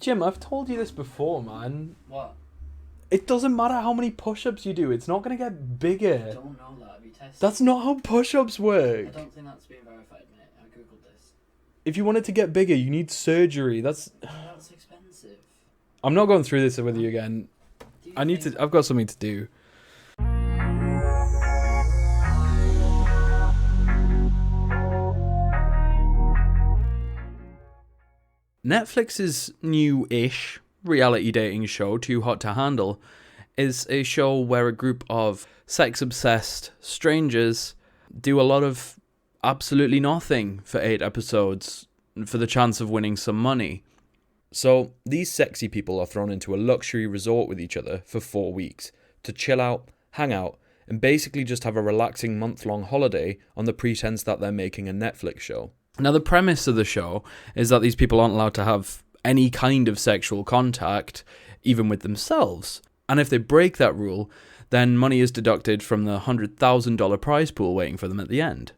Jim, I've told you this before, man. What? It doesn't matter how many push-ups you do. It's not going to get bigger. I don't know that. Have you tested? That's not how push-ups work. I don't think that's been verified, mate. I googled this. If you want it to get bigger, you need surgery. That's expensive. I'm not going through this with you again. I've got something to do. Netflix's new-ish reality dating show, Too Hot to Handle, is a show where a group of sex-obsessed strangers do a lot of absolutely nothing for 8 episodes for the chance of winning some money. So these sexy people are thrown into a luxury resort with each other for 4 weeks to chill out, hang out, and basically just have a relaxing month-long holiday on the pretense that they're making a Netflix show. Now, the premise of the show is that these people aren't allowed to have any kind of sexual contact, even with themselves. And if they break that rule, then money is deducted from the $100,000 prize pool waiting for them at the end.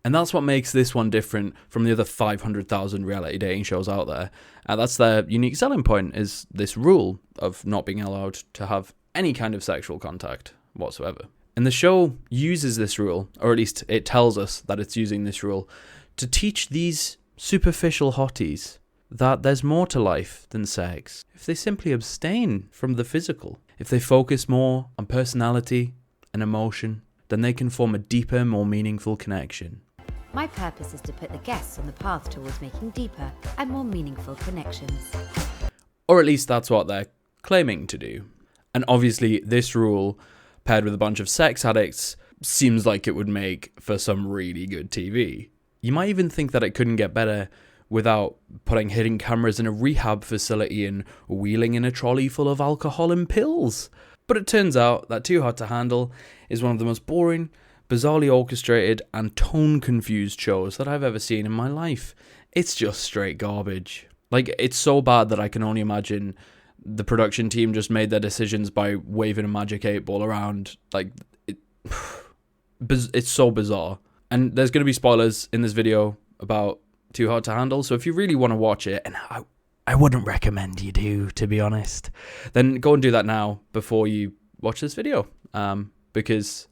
And that's what makes this one different from the other 500,000 reality dating shows out there. That's their unique selling point, is this rule of not being allowed to have any kind of sexual contact whatsoever. And the show uses this rule, or at least it tells us that it's using this rule, to teach these superficial hotties that there's more to life than sex. If they simply abstain from the physical, if they focus more on personality and emotion, then they can form a deeper, more meaningful connection. My purpose is to put the guests on the path towards making deeper and more meaningful connections. Or at least that's what they're claiming to do. And obviously this rule, paired with a bunch of sex addicts, seems like it would make for some really good TV. You might even think that it couldn't get better without putting hidden cameras in a rehab facility and wheeling in a trolley full of alcohol and pills. But it turns out that Too Hot to Handle is one of the most boring, bizarrely orchestrated and tone-confused shows that I've ever seen in my life. It's just straight garbage. Like, it's so bad that I can only imagine the production team just made their decisions by waving a magic 8-ball around. Like, it's so bizarre. And there's going to be spoilers in this video about Too Hot to Handle, so if you really want to watch it, and I wouldn't recommend you do, to be honest, then go and do that now before you watch this video, because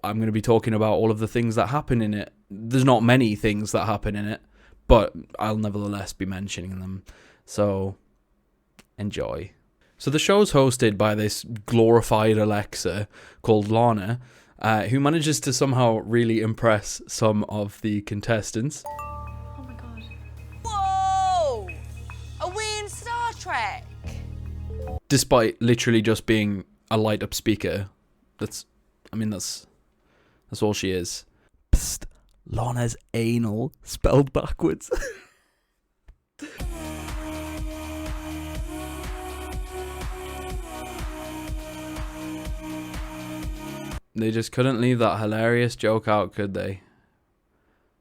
I'm going to be talking about all of the things that happen in it. There's not many things that happen in it, but I'll nevertheless be mentioning them, so enjoy. So the show's hosted by this glorified Alexa called Lana, who manages to somehow really impress some of the contestants. Oh my god. Whoa! Are we in Star Trek? Despite literally just being a light up speaker. That's all she is. Psst, Lana's anal spelled backwards. They just couldn't leave that hilarious joke out, could they?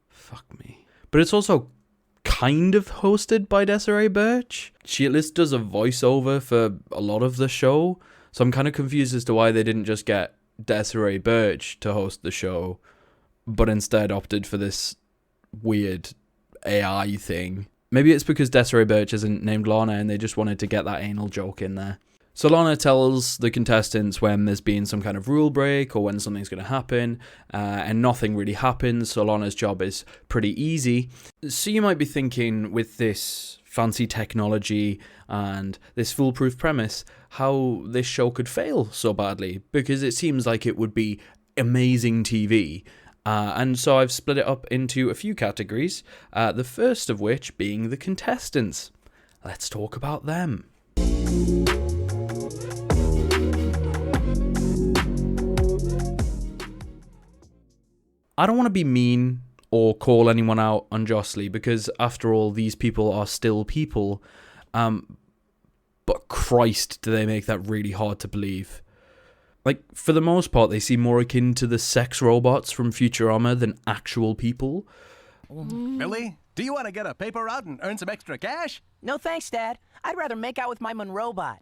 Fuck me. But it's also kind of hosted by Desiree Birch. She at least does a voiceover for a lot of the show. So I'm kind of confused as to why they didn't just get Desiree Birch to host the show, but instead opted for this weird AI thing. Maybe it's because Desiree Birch isn't named Lana and they just wanted to get that anal joke in there. So Lana tells the contestants when there's been some kind of rule break or when something's going to happen, and nothing really happens, so Lana's job is pretty easy. So you might be thinking, with this fancy technology and this foolproof premise, how this show could fail so badly, because it seems like it would be amazing TV. And so I've split it up into a few categories, the first of which being the contestants. Let's talk about them. I don't want to be mean or call anyone out unjustly, because after all, these people are still people. But Christ, do they make that really hard to believe. Like, for the most part, they seem more akin to the sex robots from Futurama than actual people. Billy, do you want to get a paper route and earn some extra cash? No thanks, Dad. I'd rather make out with my Monrobot.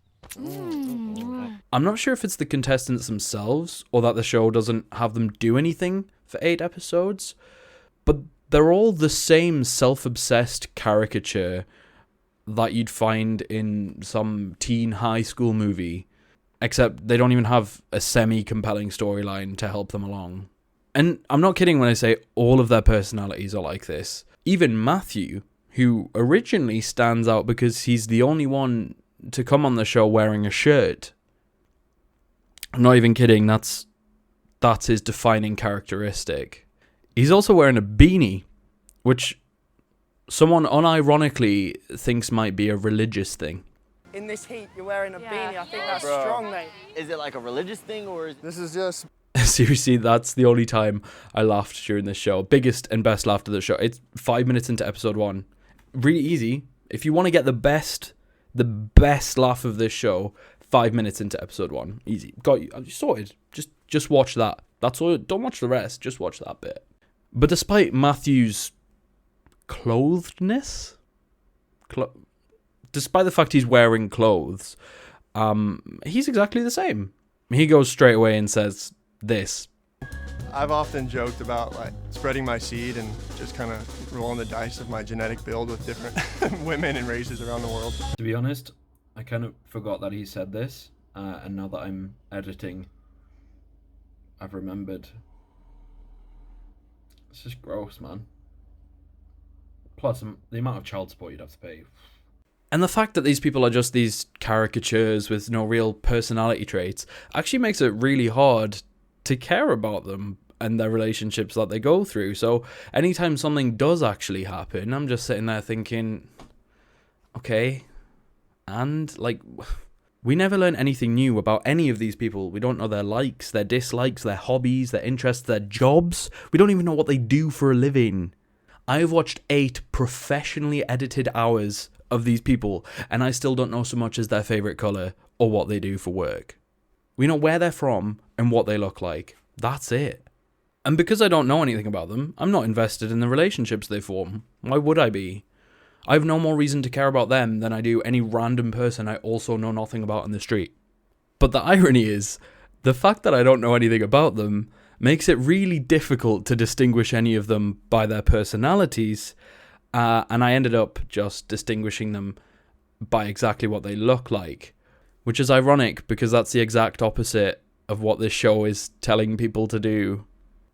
I'm not sure if it's the contestants themselves or that the show doesn't have them do anything for 8 episodes, but they're all the same self-obsessed caricature that you'd find in some teen high school movie, except they don't even have a semi-compelling storyline to help them along. And I'm not kidding when I say all of their personalities are like this. Even Matthew, who originally stands out because he's the only one to come on the show wearing a shirt. I'm not even kidding, that's his defining characteristic. He's also wearing a beanie, which someone unironically thinks might be a religious thing. In this heat, you're wearing a beanie. I think that's strong, mate. Is it like a religious thing, or is This is just... Seriously, that's the only time I laughed during this show. Biggest and best laugh of the show. It's 5 minutes into episode 1. Really easy. If you want to get the best laugh of this show, 5 minutes into episode 1. Easy. Got you. Sorted. Just watch that. That's all. Don't watch the rest. Just watch that bit. But despite Matthew's clothedness, despite the fact he's wearing clothes, he's exactly the same. He goes straight away and says this. I've often joked about like spreading my seed and just kind of rolling the dice of my genetic build with different women and races around the world. To be honest, I kind of forgot that he said this, and now that I'm editing, I've remembered. It's just gross, man. Plus, the amount of child support you'd have to pay. And the fact that these people are just these caricatures with no real personality traits actually makes it really hard to care about them and their relationships that they go through. So anytime something does actually happen, I'm just sitting there thinking, okay, and like, we never learn anything new about any of these people. We don't know their likes, their dislikes, their hobbies, their interests, their jobs. We don't even know what they do for a living. I've watched 8 professionally edited hours of these people, and I still don't know so much as their favourite colour or what they do for work. We know where they're from and what they look like. That's it. And because I don't know anything about them, I'm not invested in the relationships they form. Why would I be? I have no more reason to care about them than I do any random person I also know nothing about in the street. But the irony is, the fact that I don't know anything about them makes it really difficult to distinguish any of them by their personalities, and I ended up just distinguishing them by exactly what they look like, which is ironic because that's the exact opposite of what this show is telling people to do.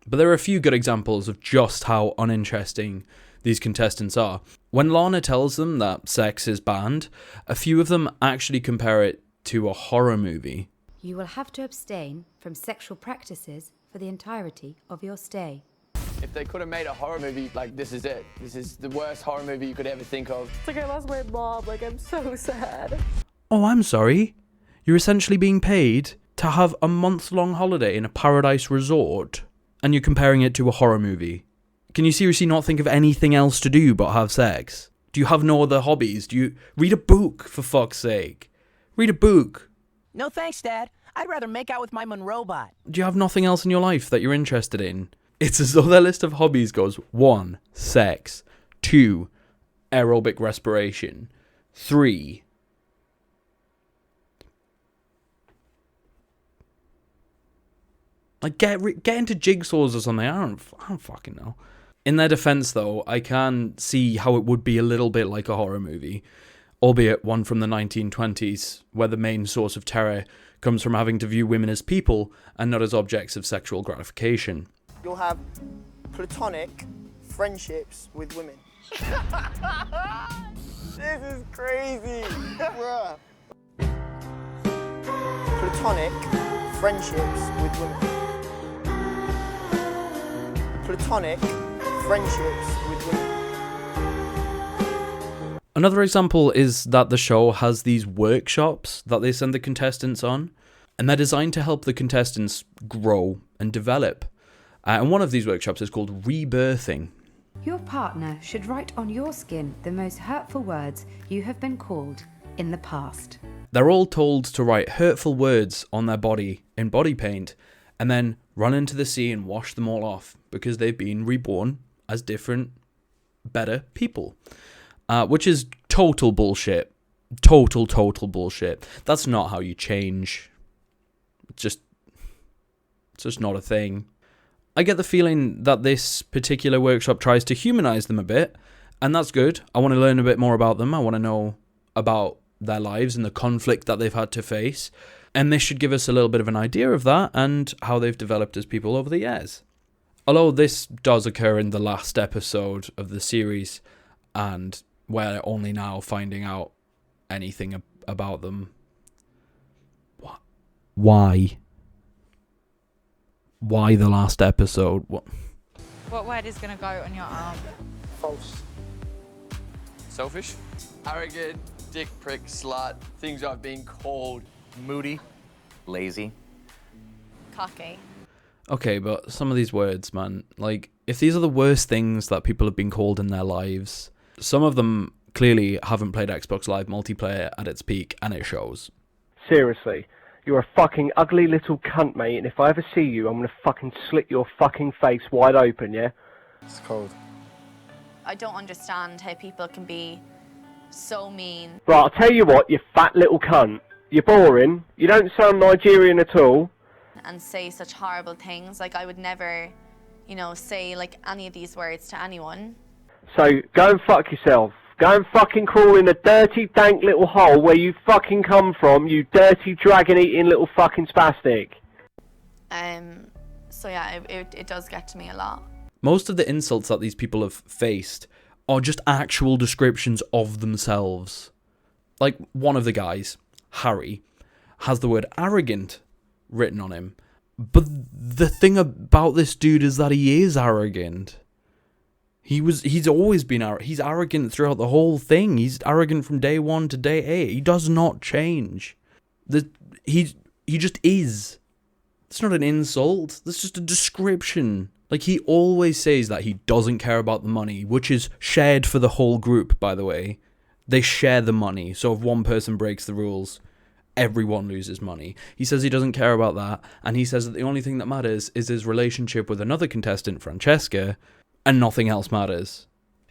But there are a few good examples of just how uninteresting these contestants are. When Lana tells them that sex is banned, a few of them actually compare it to a horror movie. You will have to abstain from sexual practices for the entirety of your stay. if they could have made a horror movie, like, this is it. This is the worst horror movie you could ever think of. It's like I lost my mom. Like, I'm so sad. Oh, I'm sorry. You're essentially being paid to have a month-long holiday in a paradise resort, and you're comparing it to a horror movie. Can you seriously not think of anything else to do but have sex? Do you have no other hobbies? Do you read a book, for fuck's sake? Read a book. No thanks, Dad. I'd rather make out with my Monrobot. Do you have nothing else in your life that you're interested in? It's as though their list of hobbies goes 1. Sex. 2. Aerobic respiration. 3. Like, get into jigsaws or something. I don't fucking know. In their defense, though, I can see how it would be a little bit like a horror movie, albeit one from the 1920s, where the main source of terror comes from having to view women as people and not as objects of sexual gratification. You'll have platonic friendships with women. This is crazy, bruh. Platonic friendships with women. Platonic friendships with women. Another example is that the show has these workshops that they send the contestants on, and they're designed to help the contestants grow and develop. And one of these workshops is called Rebirthing. Your partner should write on your skin the most hurtful words you have been called in the past. They're all told to write hurtful words on their body in body paint and then run into the sea and wash them all off because they've been reborn as different, better people. Which is total bullshit. Total bullshit. That's not how you change. It's just not a thing. I get the feeling that this particular workshop tries to humanize them a bit, and that's good. I want to learn a bit more about them. I want to know about their lives and the conflict that they've had to face. And this should give us a little bit of an idea of that and how they've developed as people over the years. Although this does occur in the last episode of the series, and we're only now finding out anything about them. Why? Why the last episode? What word is going to go on your arm? False. Selfish? Arrogant, dick prick, slut, things I've been called. Moody. Lazy. Cocky. Okay, but some of these words, man, like, if these are the worst things that people have been called in their lives, some of them clearly haven't played Xbox Live multiplayer at its peak, and it shows. Seriously, you're a fucking ugly little cunt, mate, and if I ever see you, I'm gonna fucking slit your fucking face wide open, yeah? It's cold. I don't understand how people can be so mean. Right, I'll tell you what, you fat little cunt. You're boring, you don't sound Nigerian at all. And say such horrible things. Like, I would never, say, like, any of these words to anyone. So, go and fuck yourself. Go and fucking crawl in a dirty, dank little hole where you fucking come from, you dirty, dragon-eating little fucking spastic. So yeah, it does get to me a lot. Most of the insults that these people have faced are just actual descriptions of themselves. Like, one of the guys, Harry, has the word arrogant written on him. But the thing about this dude is that he is arrogant. He's always been arrogant. He's arrogant throughout the whole thing. He's arrogant from day 1 to day 8. He does not change. He just is. It's not an insult. That's just a description. Like, he always says that he doesn't care about the money, which is shared for the whole group, by the way. They share the money, so if one person breaks the rules, everyone loses money. He says he doesn't care about that, and he says that the only thing that matters is his relationship with another contestant, Francesca, and nothing else matters.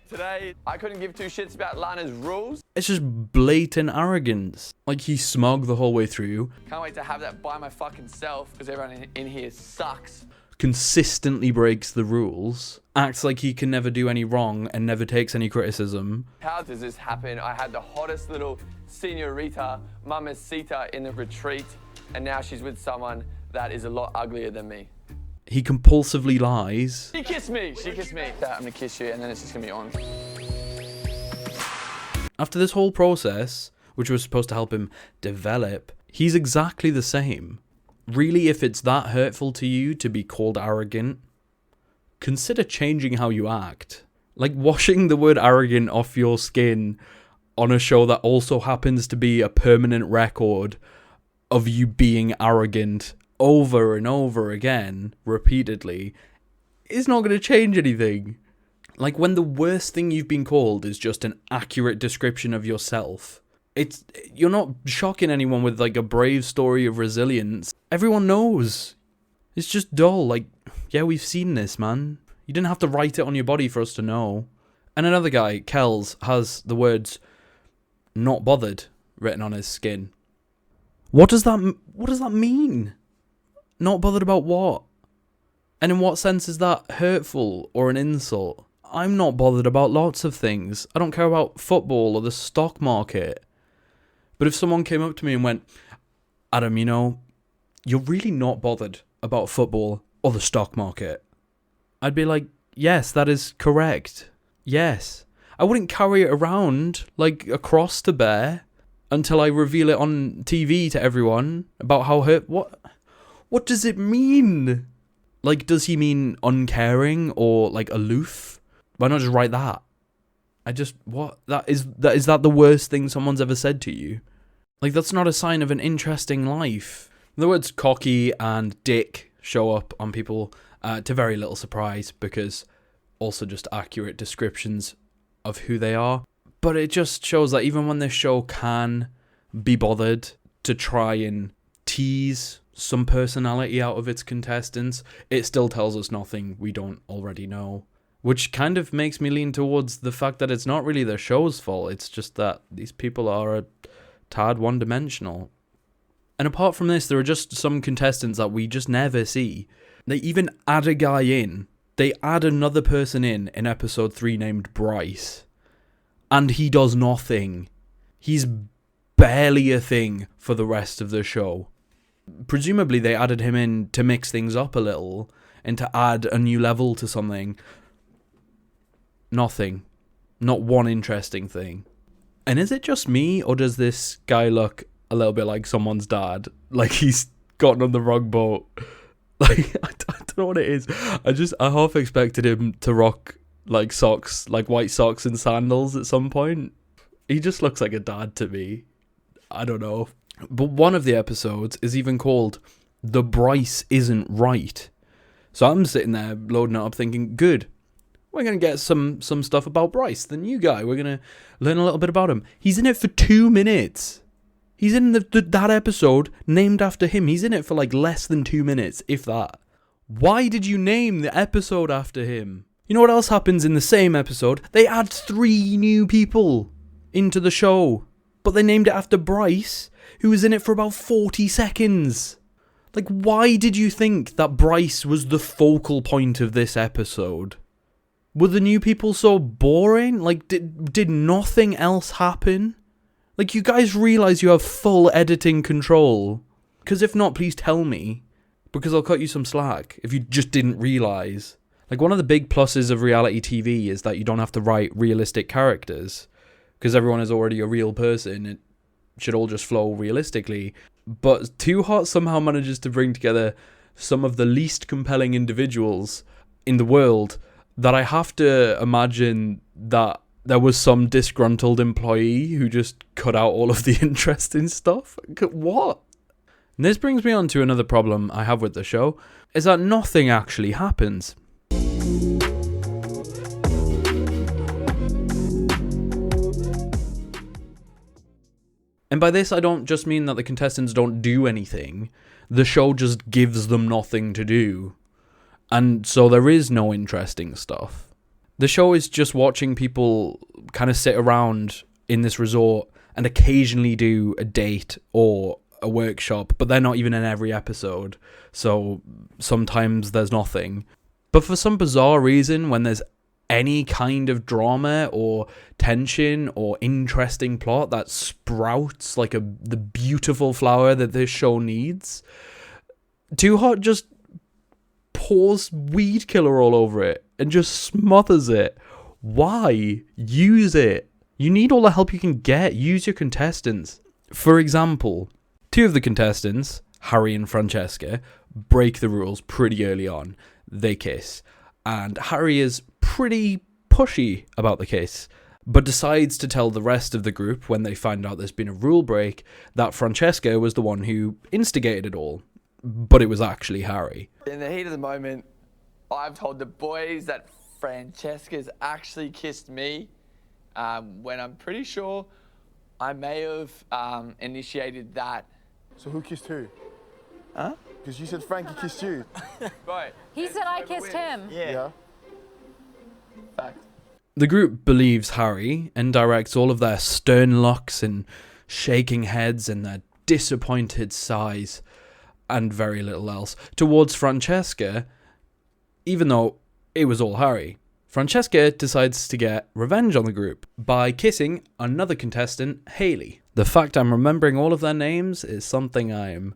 Today, I couldn't give two shits about Lana's rules. It's just blatant arrogance. Like, he's smug the whole way through. Can't wait to have that by my fucking self, because everyone in here sucks. Consistently breaks the rules. Acts like he can never do any wrong and never takes any criticism. How does this happen? I had the hottest little senorita, mamacita in the retreat, and now she's with someone that is a lot uglier than me. He compulsively lies. She kissed me. I'm gonna kiss you, and then it's just gonna be on. After this whole process, which was supposed to help him develop, he's exactly the same. Really, if it's that hurtful to you to be called arrogant, consider changing how you act. Like, washing the word arrogant off your skin on a show that also happens to be a permanent record of you being arrogant over and over again, repeatedly, is not going to change anything. Like, when the worst thing you've been called is just an accurate description of yourself, you're not shocking anyone with, like, a brave story of resilience. Everyone knows. It's just dull. Like, yeah, we've seen this, man. You didn't have to write it on your body for us to know. And another guy, Kells, has the words "not bothered" written on his skin. What does that mean? Not bothered about what? And in what sense is that hurtful or an insult? I'm not bothered about lots of things. I don't care about football or the stock market. But if someone came up to me and went, "Adam, you're really not bothered about football or the stock market," I'd be like, yes, that is correct. Yes. I wouldn't carry it around like a cross to bear until I reveal it on TV to everyone about how what does it mean? Like, does he mean uncaring or like aloof? Why not just write that? Is that the worst thing someone's ever said to you? Like, that's not a sign of an interesting life. The words cocky and dick show up on people to very little surprise, because also just accurate descriptions of who they are. But it just shows that even when this show can be bothered to try and tease some personality out of its contestants, it still tells us nothing we don't already know. Which kind of makes me lean towards the fact that it's not really the show's fault, it's just that these people are a tad one-dimensional. And apart from this, there are just some contestants that we just never see. They even add a guy in. They add another person in episode 3 named Bryce. And he does nothing. He's barely a thing for the rest of the show. Presumably they added him in to mix things up a little and to add a new level to something. Nothing. Not one interesting thing. And is it just me, or does this guy look a little bit like someone's dad? Like he's gotten on the wrong boat. Like, I don't know what it is. I half expected him to rock like socks, like white socks and sandals at some point. He just looks like a dad to me. I don't know. But one of the episodes is even called The Bryce Isn't Right. So I'm sitting there loading it up thinking, good. We're going to get some stuff about Bryce, the new guy. We're going to learn a little bit about him. He's in it for 2 minutes. He's in that episode named after him. He's in it for like less than 2 minutes, if that. Why did you name the episode after him? You know what else happens in the same episode? They add 3 new people into the show. But they named it after Bryce, who was in it for about 40 seconds. Like, why did you think that Bryce was the focal point of this episode? Were the new people so boring? Like, did nothing else happen? Like, you guys realize you have full editing control? Because if not, please tell me. Because I'll cut you some slack if you just didn't realize. Like, one of the big pluses of reality TV is that you don't have to write realistic characters. Because everyone is already a real person. It should all just flow realistically. But Too Hot somehow manages to bring together some of the least compelling individuals in the world, that I have to imagine that there was some disgruntled employee who just cut out all of the interesting stuff. What? And this brings me on to another problem I have with the show, is that nothing actually happens. And by this, I don't just mean that the contestants don't do anything. The show just gives them nothing to do. And so there is no interesting stuff. The show is just watching people kind of sit around in this resort and occasionally do a date or a workshop, but they're not even in every episode. So sometimes there's nothing. But for some bizarre reason, when there's any kind of drama or tension or interesting plot that sprouts like the beautiful flower that this show needs, Too Hot just pours weed killer all over it and just smothers it. Why? Use it. You need all the help you can get. Use your contestants. For example, 2 of the contestants, Harry and Francesca, break the rules pretty early on. They kiss. And Harry is pretty pushy about the kiss, but decides to tell the rest of the group when they find out there's been a rule break that Francesca was the one who instigated it all. But it was actually Harry. In the heat of the moment, I've told the boys that Francesca's actually kissed me, when I'm pretty sure I may have initiated that. So who kissed who? Huh? Because you said Frankie kissed you. Right. He said I kissed him. Yeah. Fact. The group believes Harry and directs all of their stern looks and shaking heads and their disappointed sighs and very little else towards Francesca, even though it was all Harry. Francesca decides to get revenge on the group by kissing another contestant, Hayley. The fact I'm remembering all of their names is something I'm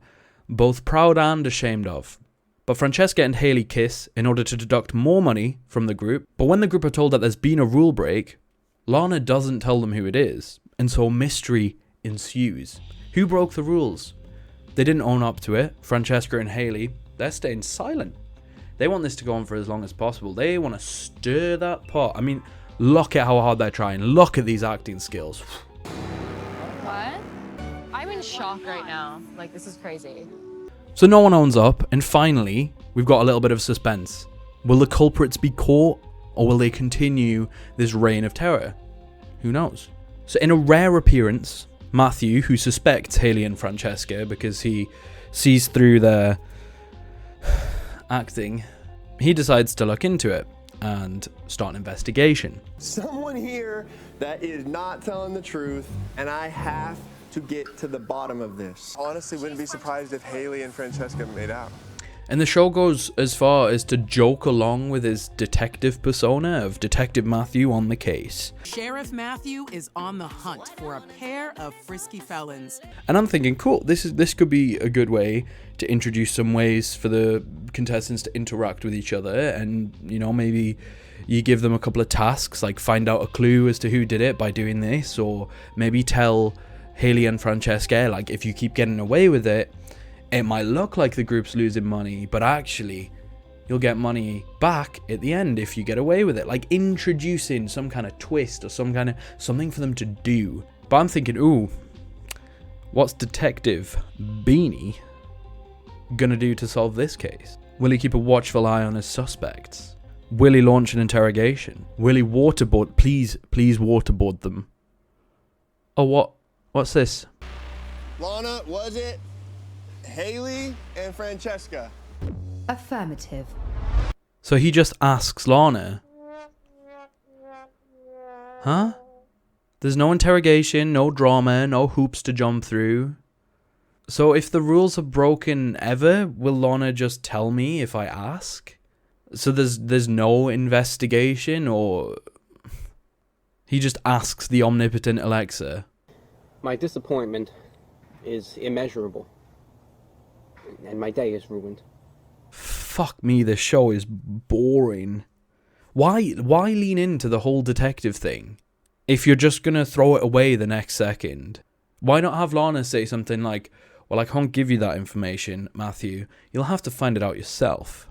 both proud and ashamed of. But Francesca and Hayley kiss in order to deduct more money from the group, but when the group are told that there's been a rule break, Lana doesn't tell them who it is, and so mystery ensues. Who broke the rules? They didn't own up to it. Francesca and Hayley, they're staying silent. They want this to go on for as long as possible. They want to stir that pot. I mean, look at how hard they're trying. Look at these acting skills. What? I'm in shock right now. Like, this is crazy. So no one owns up, and finally, we've got a little bit of suspense. Will the culprits be caught, or will they continue this reign of terror? Who knows? So in a rare appearance, Matthew, who suspects Hayley and Francesca because he sees through their acting, he decides to look into it and start an investigation. Someone here that is not telling the truth, and I have to get to the bottom of this. Honestly, wouldn't be surprised if Hayley and Francesca made out. And the show goes as far as to joke along with his detective persona of Detective Matthew on the case. Sheriff Matthew is on the hunt for a pair of frisky felons. And I'm thinking, cool, this could be a good way to introduce some ways for the contestants to interact with each other, and, you know, maybe you give them a couple of tasks, like find out a clue as to who did it by doing this, or maybe tell Haley and Francesca, like, if you keep getting away with it, it might look like the group's losing money, but actually you'll get money back at the end if you get away with it. Like introducing some kind of twist or something for them to do. But I'm thinking, ooh, what's Detective Beanie gonna do to solve this case? Will he keep a watchful eye on his suspects? Will he launch an interrogation? Will he waterboard? Please waterboard them. Oh, what's this? Lana, was it Haley and Francesca? Affirmative. So he just asks Lana. Huh? There's no interrogation, no drama, no hoops to jump through. So if the rules are broken ever, will Lana just tell me if I ask? So there's no investigation, or he just asks the omnipotent Alexa? My disappointment is immeasurable. And my day is ruined. Fuck me, this show is boring. Why lean into the whole detective thing if you're just gonna throw it away the next second? Why not have Lana say something like, well, I can't give you that information, Matthew. You'll have to find it out yourself.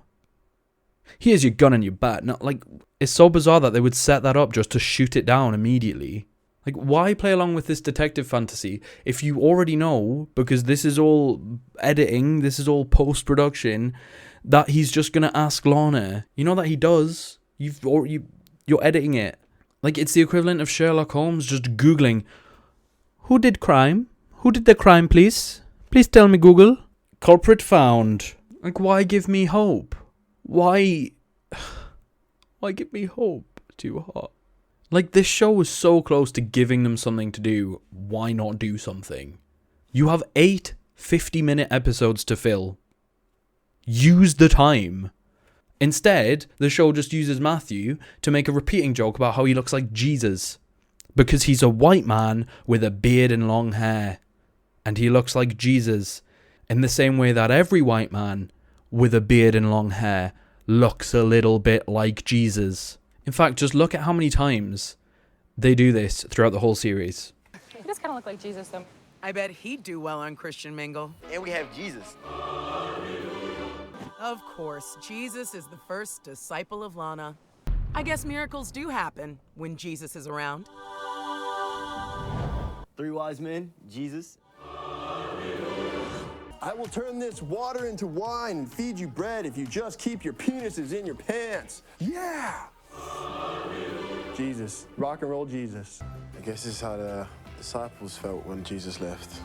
Here's your gun and your bat. Not like, it's so bizarre that they would set that up just to shoot it down immediately. Like, why play along with this detective fantasy if you already know, because this is all editing, this is all post-production, that he's just going to ask Lana? You know that he does. You're editing it. Like, it's the equivalent of Sherlock Holmes just Googling, who did crime? Who did the crime, please? Please tell me, Google. Culprit found. Like, why give me hope? Why give me hope? Too hot. Like, this show was so close to giving them something to do. Why not do something? You have 8 50-minute episodes to fill. Use the time. Instead, the show just uses Matthew to make a repeating joke about how he looks like Jesus. Because he's a white man with a beard and long hair. And he looks like Jesus. In the same way that every white man with a beard and long hair looks a little bit like Jesus. In fact, just look at how many times they do this throughout the whole series. He does kind of look like Jesus, though. I bet he'd do well on Christian Mingle. And we have Jesus. Of course, Jesus is the first disciple of Lana. I guess miracles do happen when Jesus is around. 3 wise men, Jesus. I will turn this water into wine and feed you bread if you just keep your penises in your pants. Yeah! Jesus. Rock and roll Jesus. I guess this is how the disciples felt when Jesus left.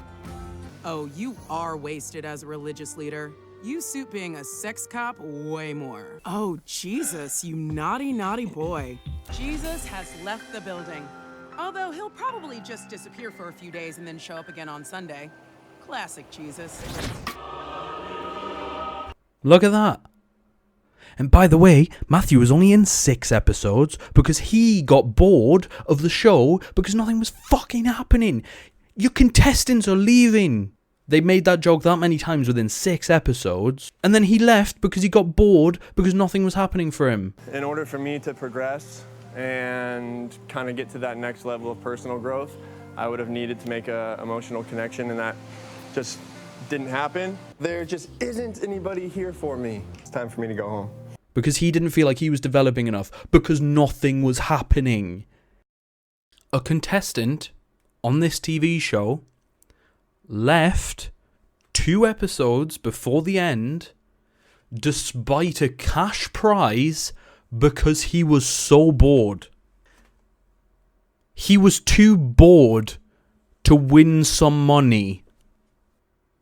Oh, you are wasted as a religious leader. You suit being a sex cop way more. Oh, Jesus, you naughty, naughty boy. Jesus has left the building. Although he'll probably just disappear for a few days and then show up again on Sunday. Classic Jesus. Look at that. And by the way, Matthew was only in 6 episodes because he got bored of the show because nothing was fucking happening. Your contestants are leaving. They made that joke that many times within 6 episodes. And then he left because he got bored because nothing was happening for him. In order for me to progress and kind of get to that next level of personal growth, I would have needed to make an emotional connection, and that just didn't happen. There just isn't anybody here for me. It's time for me to go home. Because he didn't feel like he was developing enough. Because nothing was happening. A contestant on this TV show left 2 episodes before the end despite a cash prize because he was so bored. He was too bored to win some money.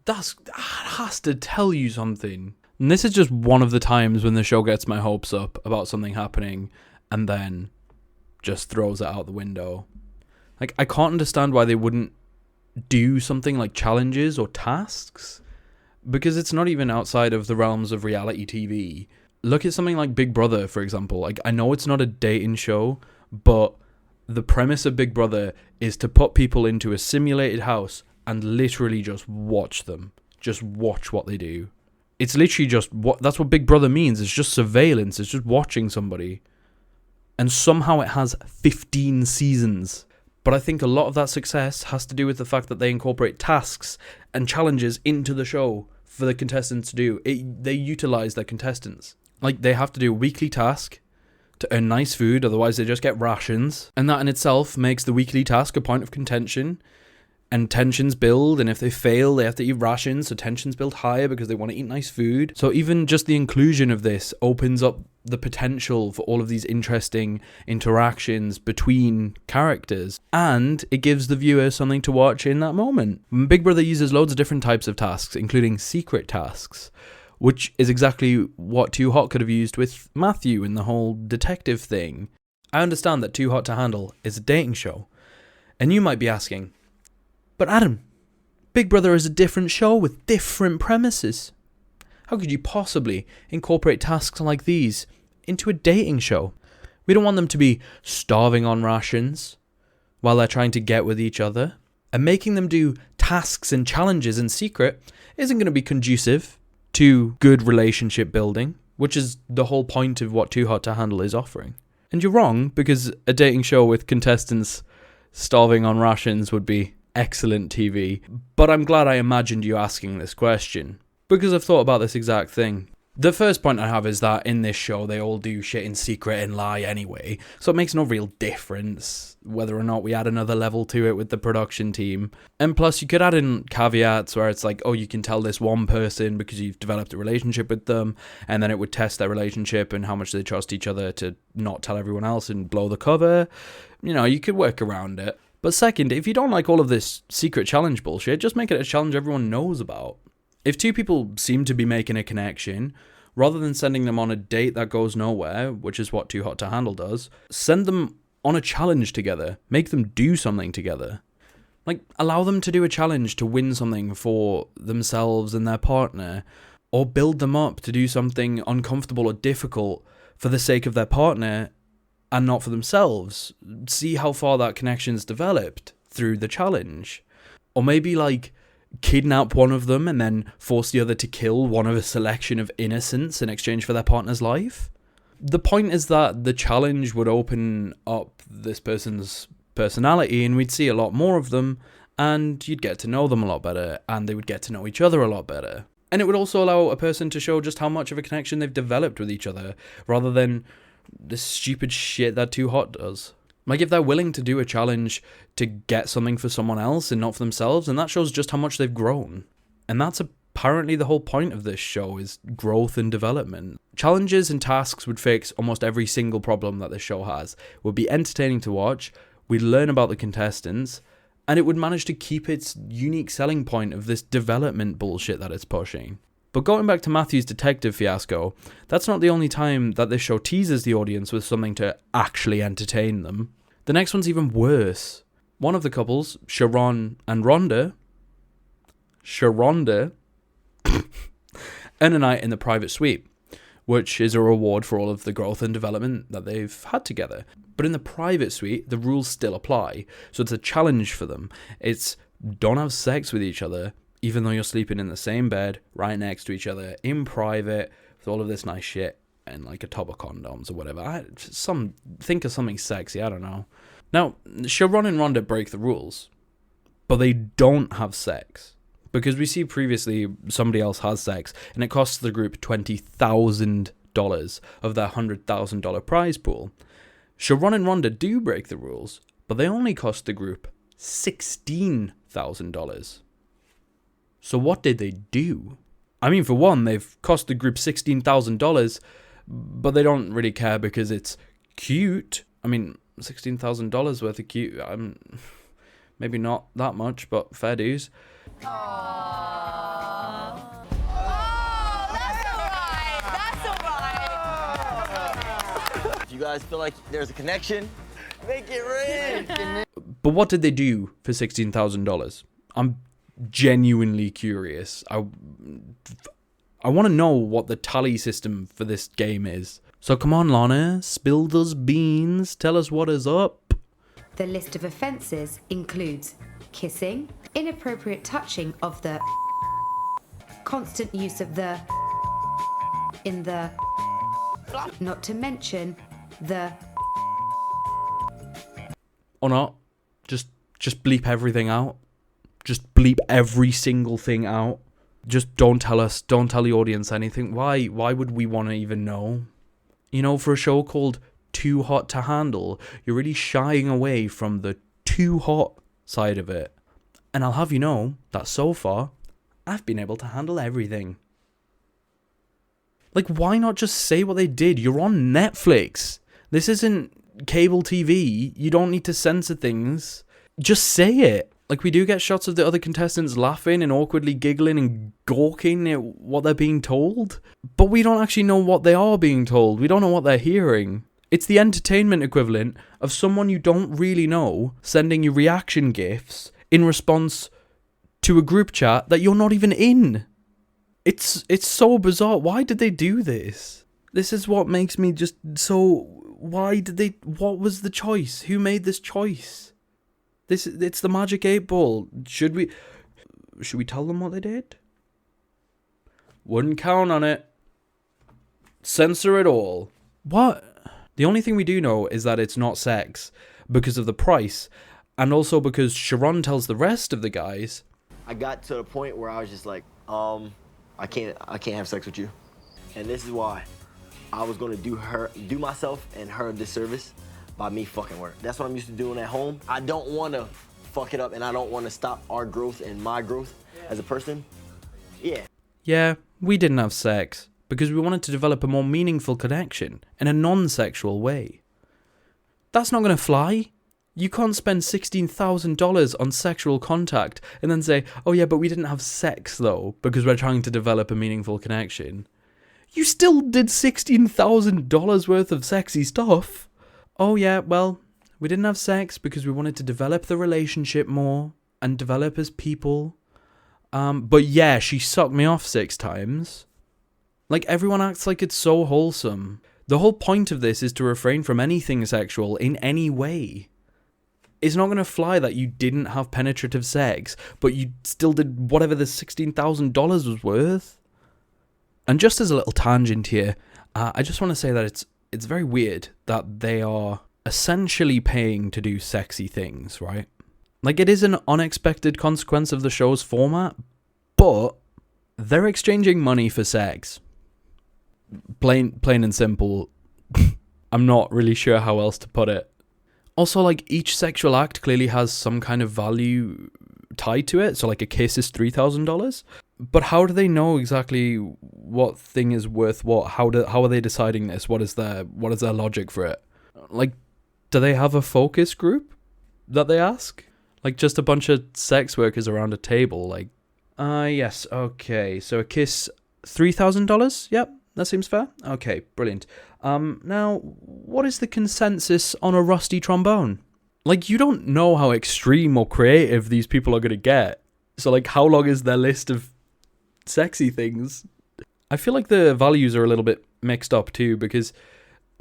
That has to tell you something. And this is just one of the times when the show gets my hopes up about something happening and then just throws it out the window. Like, I can't understand why they wouldn't do something like challenges or tasks because it's not even outside of the realms of reality TV. Look at something like Big Brother, for example. Like, I know it's not a dating show, but the premise of Big Brother is to put people into a simulated house and literally just watch them. Just watch what they do. It's literally just that's what Big Brother means. It's just surveillance. It's just watching somebody. And somehow it has 15 seasons. But I think a lot of that success has to do with the fact that they incorporate tasks and challenges into the show for the contestants to do. They utilize their contestants. Like, they have to do a weekly task to earn nice food, otherwise they just get rations. And that in itself makes the weekly task a point of contention. And tensions build, and if they fail, they have to eat rations, so tensions build higher because they want to eat nice food. So even just the inclusion of this opens up the potential for all of these interesting interactions between characters, and it gives the viewer something to watch in that moment. Big Brother uses loads of different types of tasks, including secret tasks, which is exactly what Too Hot could have used with Matthew in the whole detective thing. I understand that Too Hot to Handle is a dating show, and you might be asking, but Adam, Big Brother is a different show with different premises. How could you possibly incorporate tasks like these into a dating show? We don't want them to be starving on rations while they're trying to get with each other. And making them do tasks and challenges in secret isn't going to be conducive to good relationship building, which is the whole point of what Too Hot to Handle is offering. And you're wrong, because a dating show with contestants starving on rations would be excellent TV, but I'm glad I imagined you asking this question, because I've thought about this exact thing. The first point I have is that in this show they all do shit in secret and lie anyway, so it makes no real difference whether or not we add another level to it with the production team. And plus you could add in caveats where it's like, oh, you can tell this one person because you've developed a relationship with them, and then it would test their relationship and how much they trust each other to not tell everyone else and blow the cover. You know, you could work around it. But second, if you don't like all of this secret challenge bullshit, just make it a challenge everyone knows about. If two people seem to be making a connection, rather than sending them on a date that goes nowhere, which is what Too Hot to Handle does, send them on a challenge together. Make them do something together. Like, allow them to do a challenge to win something for themselves and their partner, or build them up to do something uncomfortable or difficult for the sake of their partner and not for themselves. See how far that connection's developed through the challenge. Or maybe, like, kidnap one of them and then force the other to kill one of a selection of innocents in exchange for their partner's life. The point is that the challenge would open up this person's personality and we'd see a lot more of them, and you'd get to know them a lot better, and they would get to know each other a lot better. And it would also allow a person to show just how much of a connection they've developed with each other, rather than this stupid shit that Too Hot does. Like, if they're willing to do a challenge to get something for someone else and not for themselves, and that shows just how much they've grown. And that's apparently the whole point of this show, is growth and development. Challenges and tasks would fix almost every single problem that this show has. It would be entertaining to watch, we'd learn about the contestants, and it would manage to keep its unique selling point of this development bullshit that it's pushing. But going back to Matthew's detective fiasco, that's not the only time that this show teases the audience with something to actually entertain them. The next one's even worse. One of the couples, Sharon and Rhonda, earn a night in the private suite, which is a reward for all of the growth and development that they've had together. But in the private suite, the rules still apply, so it's a challenge for them. It's don't have sex with each other, even though you're sleeping in the same bed, right next to each other, in private, with all of this nice shit, and like a tub of condoms or whatever. Think of something sexy, I don't know. Now, Sharon and Rhonda break the rules, but they don't have sex. Because we see previously somebody else has sex, and it costs the group $20,000 of their $100,000 prize pool. Sharon and Rhonda do break the rules, but they only cost the group $16,000. So what did they do? I mean, for one, they've cost the group $16,000, but they don't really care because it's cute. I mean, $16,000 worth of cute. Maybe not that much, but fair dues. If you guys feel like there's a connection, make it rain. But what did they do for $16,000? I'm genuinely curious. I want to know what the tally system for this game is. So come on, Lana, spill those beans, tell us what is up. The list of offences includes kissing, inappropriate touching of the, constant use of the, in the, not to mention the, or not. Just bleep everything out. Just bleep every single thing out. Just don't tell the audience anything. Why would we want to even know? You know, for a show called Too Hot to Handle, you're really shying away from the too hot side of it. And I'll have you know that so far, I've been able to handle everything. Like, why not just say what they did? You're on Netflix. This isn't cable TV. You don't need to censor things. Just say it. Like, we do get shots of the other contestants laughing and awkwardly giggling and gawking at what they're being told. But we don't actually know what they are being told. We don't know what they're hearing. It's the entertainment equivalent of someone you don't really know sending you reaction GIFs in response to a group chat that you're not even in. It's so bizarre. Why did they do this? This is what makes me just so... What was the choice? Who made this choice? It's the Magic 8 Ball. Should we tell them what they did? Wouldn't count on it. Censor it all. What? The only thing we do know is that it's not sex because of the price, and also because Sharon tells the rest of the guys. I got to the point where I was just like, I can't have sex with you, and this is why. I was gonna do myself and her a disservice by me fucking her. That's what I'm used to doing at home. I don't want to fuck it up, and I don't want to stop our growth and my growth as a person. Yeah, we didn't have sex because we wanted to develop a more meaningful connection in a non-sexual way. That's not going to fly. You can't spend $16,000 on sexual contact and then say, oh yeah, but we didn't have sex though because we're trying to develop a meaningful connection. You still did $16,000 worth of sexy stuff. Oh yeah, well, we didn't have sex because we wanted to develop the relationship more and develop as people. But yeah, she sucked me off 6 times. Like, everyone acts like it's so wholesome. The whole point of this is to refrain from anything sexual in any way. It's not going to fly that you didn't have penetrative sex, but you still did whatever the $16,000 was worth. And just as a little tangent here, I just want to say that it's very weird that they are essentially paying to do sexy things, right? Like, it is an unexpected consequence of the show's format, but they're exchanging money for sex. Plain and simple. I'm not really sure how else to put it. Also, like, each sexual act clearly has some kind of value tied to it. So, like, a kiss is $3,000. But how do they know exactly what thing is worth what? How are they deciding this? What is their logic for it? Like, do they have a focus group that they ask? Like, just a bunch of sex workers around a table? Like, yes, okay. So a kiss, $3,000? Yep, that seems fair. Okay, brilliant. Now, what is the consensus on a rusty trombone? Like, you don't know how extreme or creative these people are going to get. So, like, how long is their list of sexy things? I feel like the values are a little bit mixed up too, because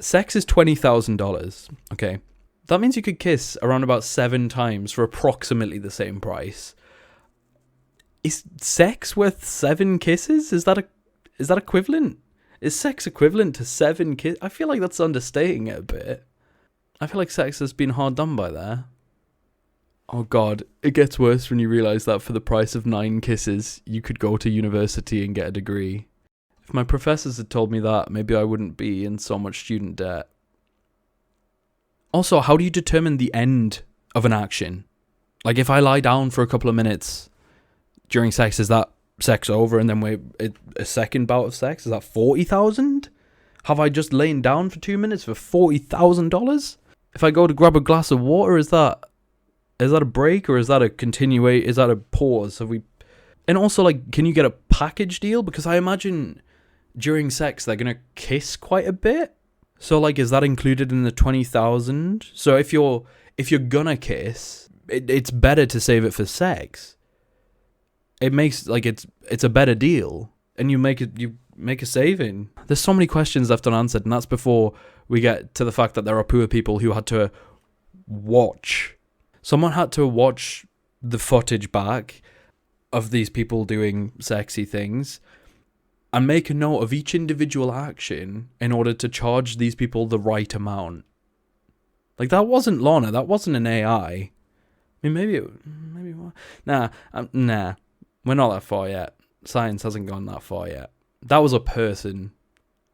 sex is $20,000. Okay, that means you could kiss around about 7 times for approximately the same price. Is sex worth 7 kisses? Is that equivalent? Is sex equivalent to 7 kisses? I feel like that's understating it a bit. I feel like sex has been hard done by there. Oh god, it gets worse when you realise that for the price of 9 kisses, you could go to university and get a degree. If my professors had told me that, maybe I wouldn't be in so much student debt. Also, how do you determine the end of an action? Like, if I lie down for a couple of minutes during sex, is that sex over and then wait a second bout of sex? Is that $40,000? Have I just lain down for 2 minutes for $40,000? If I go to grab a glass of water, is that a break, or is that a pause? And also, like, can you get a package deal? Because I imagine during sex they're gonna kiss quite a bit. So, like, is that included in the 20,000? So if you're gonna kiss, it's better to save it for sex. it makes like it's a better deal, and you make a saving. There's so many questions left unanswered, and that's before we get to the fact that there are poor people who had to watch. Someone had to watch the footage back of these people doing sexy things and make a note of each individual action in order to charge these people the right amount. Like, that wasn't Lana, that wasn't an AI. I mean, maybe nah, we're not that far yet. Science hasn't gone that far yet. That was a person.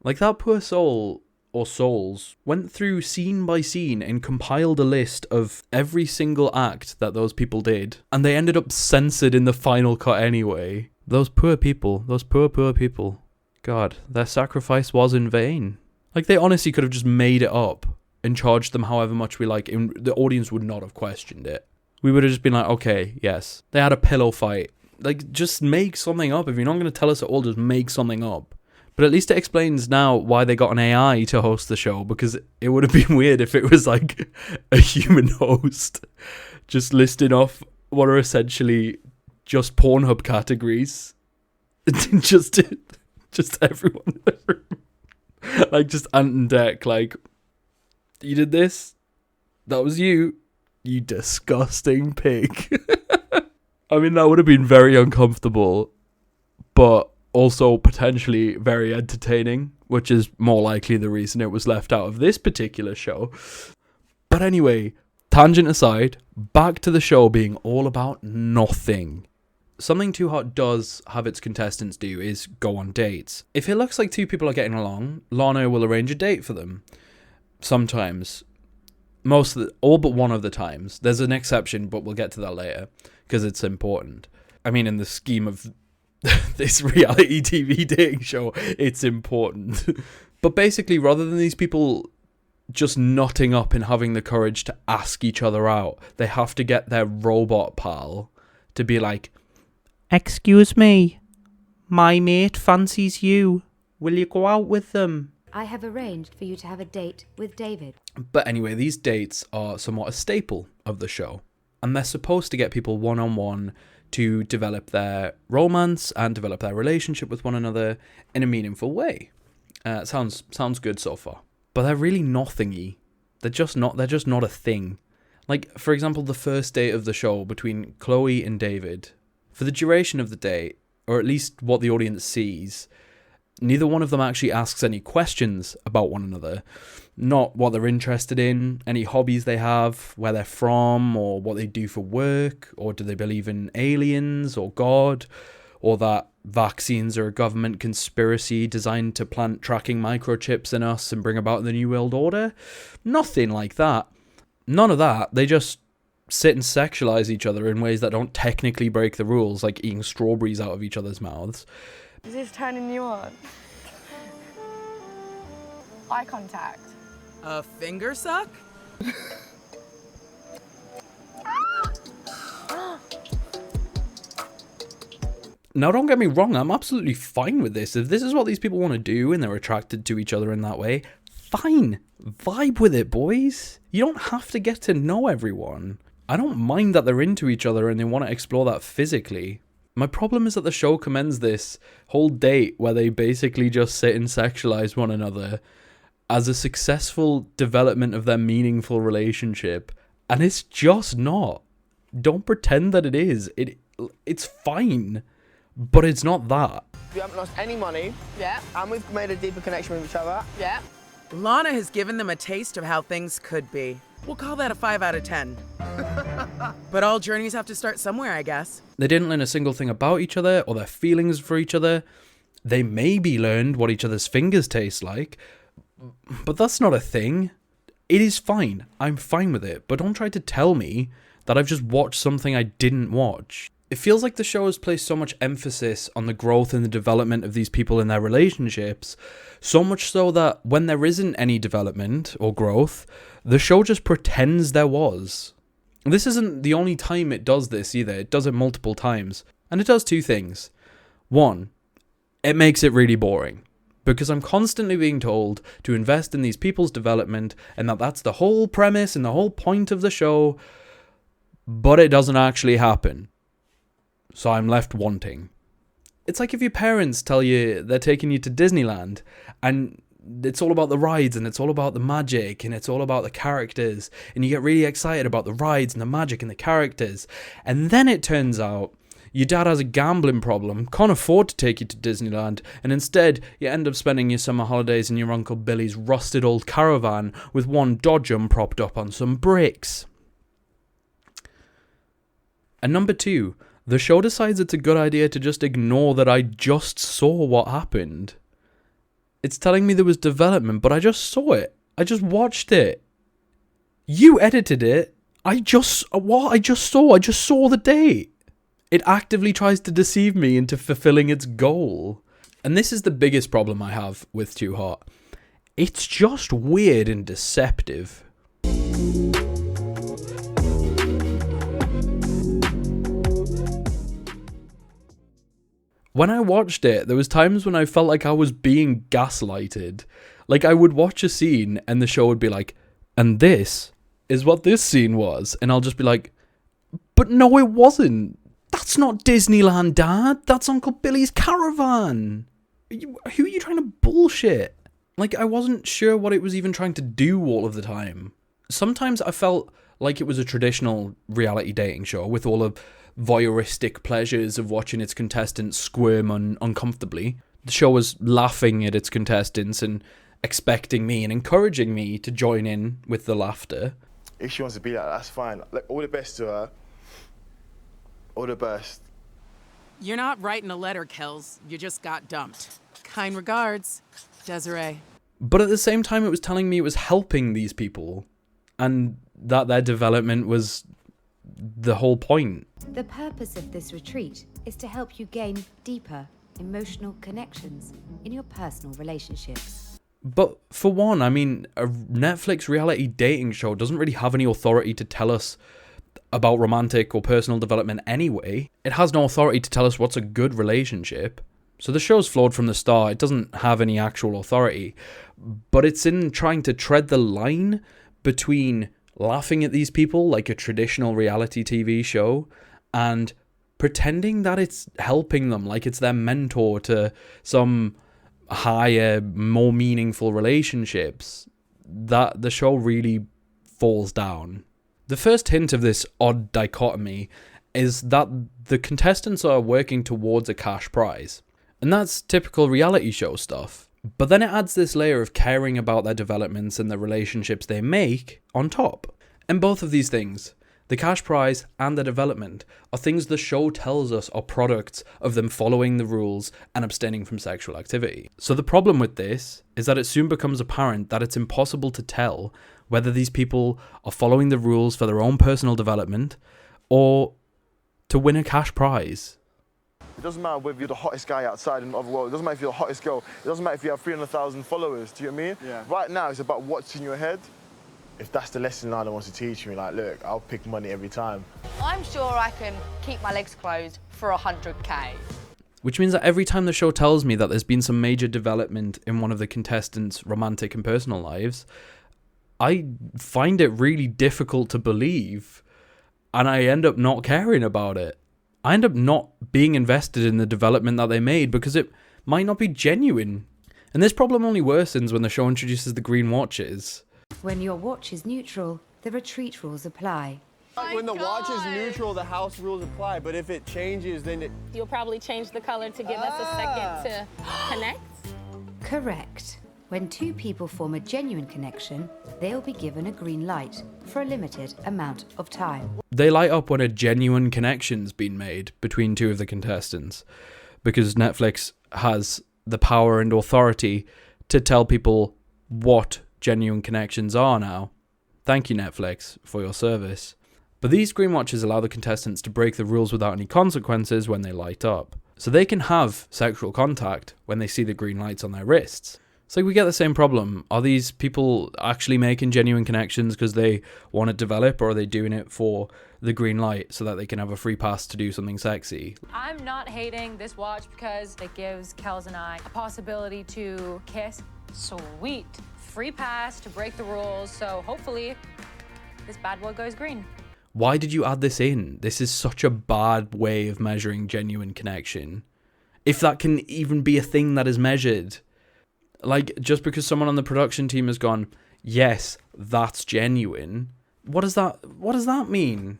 Like, that poor soul, or souls, went through scene by scene and compiled a list of every single act that those people did, and they ended up censored in the final cut anyway. Those poor people, those poor people. God, their sacrifice was in vain. Like, they honestly could have just made it up and charged them however much we like, and the audience would not have questioned it. We would have just been like, okay, yes. They had a pillow fight. Like, just make something up. If you're not going to tell us at all, just make something up. But at least it explains now why they got an AI to host the show, because it would have been weird if it was like a human host just listing off what are essentially just Pornhub categories. just everyone. Like, just Ant and Dec, like, you did this? That was you? You disgusting pig. I mean, that would have been very uncomfortable, but also potentially very entertaining, which is more likely the reason it was left out of this particular show. But anyway, tangent aside, back to the show being all about nothing. Something Too Hot does have its contestants do is go on dates. If it looks like two people are getting along, Lana will arrange a date for them. Sometimes. All but one of the times. There's an exception, but we'll get to that later, because it's important. I mean, in the scheme of this reality TV dating show, it's important. But basically, rather than these people just nutting up and having the courage to ask each other out, they have to get their robot pal to be like, "Excuse me, my mate fancies you. Will you go out with them?" I have arranged for you to have a date with David. But anyway, these dates are somewhat a staple of the show, and they're supposed to get people one-on-one to develop their romance and develop their relationship with one another in a meaningful way. Sounds good so far. But they're really nothingy. They're just not a thing. Like, for example, the first date of the show between Chloe and David. For the duration of the date, or at least what the audience sees, neither one of them actually asks any questions about one another. Not what they're interested in, any hobbies they have, where they're from, or what they do for work, or do they believe in aliens or God, or that vaccines are a government conspiracy designed to plant tracking microchips in us and bring about the New World Order. Nothing like that. None of that. They just sit and sexualize each other in ways that don't technically break the rules, like eating strawberries out of each other's mouths. Is this turning you on? Eye contact. A finger suck? Now, don't get me wrong, I'm absolutely fine with this. If this is what these people want to do and they're attracted to each other in that way, fine. Vibe with it, boys. You don't have to get to know everyone. I don't mind that they're into each other and they want to explore that physically. My problem is that the show commends this whole date where they basically just sit and sexualize one another as a successful development of their meaningful relationship, and it's just not. Don't pretend that it is. It's fine, but it's not that. We haven't lost any money. Yeah. And we've made a deeper connection with each other. Yeah. Lana has given them a taste of how things could be. We'll call that a 5 out of 10. But all journeys have to start somewhere, I guess. They didn't learn a single thing about each other or their feelings for each other. They maybe learned what each other's fingers taste like, but that's not a thing. It is fine. I'm fine with it, but don't try to tell me that I've just watched something I didn't watch. It feels like the show has placed so much emphasis on the growth and the development of these people in their relationships, so much so that when there isn't any development or growth, the show just pretends there was. This isn't the only time it does this either. It does it multiple times. And it does two things. One, it makes it really boring, because I'm constantly being told to invest in these people's development and that that's the whole premise and the whole point of the show, but it doesn't actually happen. so I'm left wanting. It's like if your parents tell you they're taking you to Disneyland and it's all about the rides and it's all about the magic and it's all about the characters and you get really excited about the rides and the magic and the characters, and then it turns out your dad has a gambling problem, can't afford to take you to Disneyland, and instead you end up spending your summer holidays in your Uncle Billy's rusted old caravan with one dodgem propped up on some bricks. And number 2, the show decides it's a good idea to just ignore that I just saw what happened. It's telling me there was development, but I just saw it. I just watched it. You edited it. I just saw the date. It actively tries to deceive me into fulfilling its goal. And this is the biggest problem I have with Too Hot. It's just weird and deceptive. When I watched it, there was times when I felt like I was being gaslighted. Like I would watch a scene and the show would be like, and this is what this scene was. And I'll just be like, but no, it wasn't. That's not Disneyland, Dad. That's Uncle Billy's caravan. Who are you trying to bullshit? Like, I wasn't sure what it was even trying to do all of the time. Sometimes I felt like it was a traditional reality dating show with all of voyeuristic pleasures of watching its contestants squirm uncomfortably. The show was laughing at its contestants and expecting me and encouraging me to join in with the laughter. If she wants to be like that, that's fine. Like, all the best to her. All the best. You're not writing a letter, Kels. You just got dumped. Kind regards, Desiree. But at the same time, it was telling me it was helping these people and that their development was the whole point. The purpose of this retreat is to help you gain deeper emotional connections in your personal relationships. But for one, I mean, a Netflix reality dating show doesn't really have any authority to tell us about romantic or personal development anyway. It has no authority to tell us what's a good relationship. So the show's flawed from the start. It doesn't have any actual authority. But it's in trying to tread the line between laughing at these people like a traditional reality TV show and pretending that it's helping them, like it's their mentor to some higher, more meaningful relationships, that the show really falls down. The first hint of this odd dichotomy is that the contestants are working towards a cash prize. And that's typical reality show stuff. But then it adds this layer of caring about their developments and the relationships they make on top. And both of these things, the cash prize and the development, are things the show tells us are products of them following the rules and abstaining from sexual activity. So the problem with this is that it soon becomes apparent that it's impossible to tell whether these people are following the rules for their own personal development or to win a cash prize. It doesn't matter whether you're the hottest guy outside in the other world. It doesn't matter if you're the hottest girl. It doesn't matter if you have 300,000 followers. Do you know what I mean? Yeah. Right now, it's about what's in your head. If that's the lesson Lana wants to teach me, like, look, I'll pick money every time. I'm sure I can keep my legs closed for 100K. Which means that every time the show tells me that there's been some major development in one of the contestants' romantic and personal lives, I find it really difficult to believe, and I end up not caring about it. I end up not being invested in the development that they made because it might not be genuine. And this problem only worsens when the show introduces the green watches. When your watch is neutral, the retreat rules apply. When the watch is neutral, the house rules apply, but if it changes, then it... You'll probably change the color to give us a second to connect? Correct. When two people form a genuine connection, they'll be given a green light for a limited amount of time. They light up when a genuine connection's been made between two of the contestants, because Netflix has the power and authority to tell people what genuine connections are now. Thank you, Netflix, for your service. But these green watches allow the contestants to break the rules without any consequences when they light up. So they can have sexual contact when they see the green lights on their wrists. So we get the same problem. Are these people actually making genuine connections because they want to develop, or are they doing it for the green light so that they can have a free pass to do something sexy? I'm not hating this watch because it gives Kels and I a possibility to kiss. Sweet. Free pass to break the rules, so hopefully this bad boy goes green. Why did you add this in? This is such a bad way of measuring genuine connection. If that can even be a thing that is measured. Like, just because someone on the production team has gone, yes, that's genuine. What does that mean?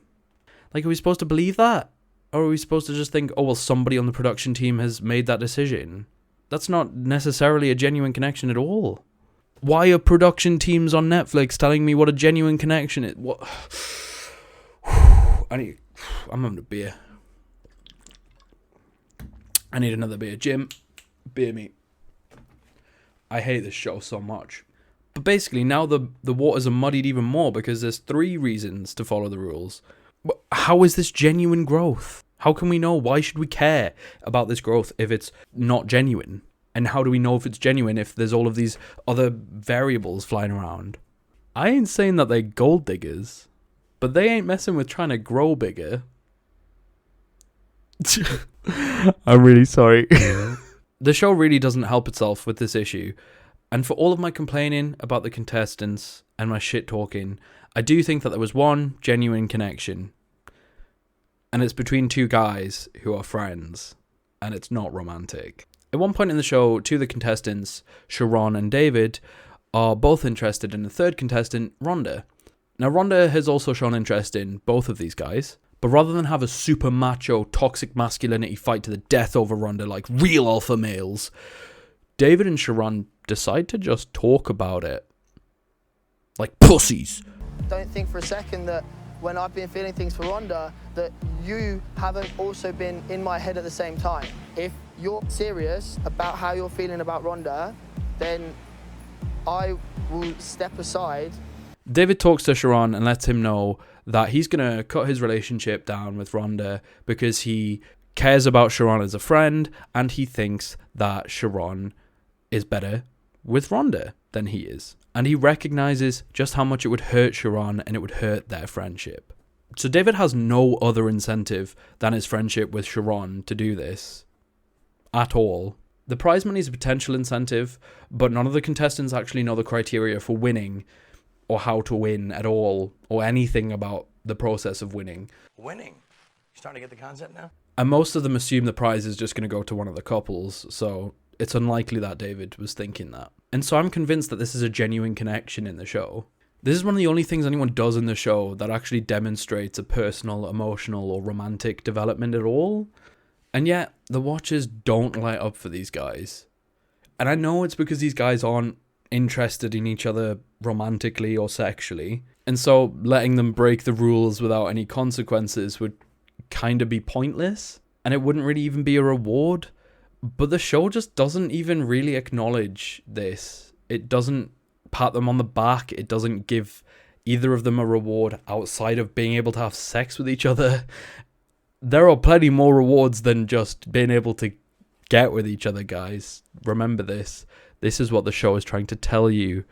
Like, are we supposed to believe that? Or are we supposed to just think, oh, well, somebody on the production team has made that decision? That's not necessarily a genuine connection at all. Why are production teams on Netflix telling me what a genuine connection is? What? I'm having a beer. I need another beer. Jim, beer me. I hate this show so much. But basically, now the waters are muddied even more because there's 3 reasons to follow the rules. But how is this genuine growth? How can we know? Why should we care about this growth if it's not genuine? And how do we know if it's genuine if there's all of these other variables flying around? I ain't saying that they're gold diggers, but they ain't messing with trying to grow bigger. I'm really sorry. The show really doesn't help itself with this issue. And for all of my complaining about the contestants and my shit talking, I do think that there was one genuine connection. And it's between 2 guys who are friends. And it's not romantic. At one point in the show, 2 of the contestants, Sharon and David, are both interested in the 3rd contestant, Rhonda. Now, Rhonda has also shown interest in both of these guys. But rather than have a super macho, toxic masculinity fight to the death over Rhonda like real alpha males, David and Sharon decide to just talk about it. Like pussies. Don't think for a second that when I've been feeling things for Rhonda, that you haven't also been in my head at the same time. If you're serious about how you're feeling about Rhonda, then I will step aside. David talks to Sharon and lets him know that he's going to cut his relationship down with Rhonda because he cares about Sharon as a friend and he thinks that Sharon is better with Rhonda than he is. And he recognizes just how much it would hurt Sharon and it would hurt their friendship. So David has no other incentive than his friendship with Sharon to do this. At all. The prize money is a potential incentive, but none of the contestants actually know the criteria for winning or how to win at all, or anything about the process of winning. Winning? You starting to get the concept now? And most of them assume the prize is just going to go to one of the couples, so it's unlikely that David was thinking that. And so I'm convinced that this is a genuine connection in the show. This is one of the only things anyone does in the show that actually demonstrates a personal, emotional, or romantic development at all. And yet, the watchers don't light up for these guys. And I know it's because these guys aren't interested in each other romantically or sexually, and so letting them break the rules without any consequences would kind of be pointless, and it wouldn't really even be a reward. But the show just doesn't even really acknowledge this. It doesn't pat them on the back. It doesn't give either of them a reward outside of being able to have sex with each other. There are plenty more rewards than just being able to get with each other, guys. Remember this. This is what the show is trying to tell you,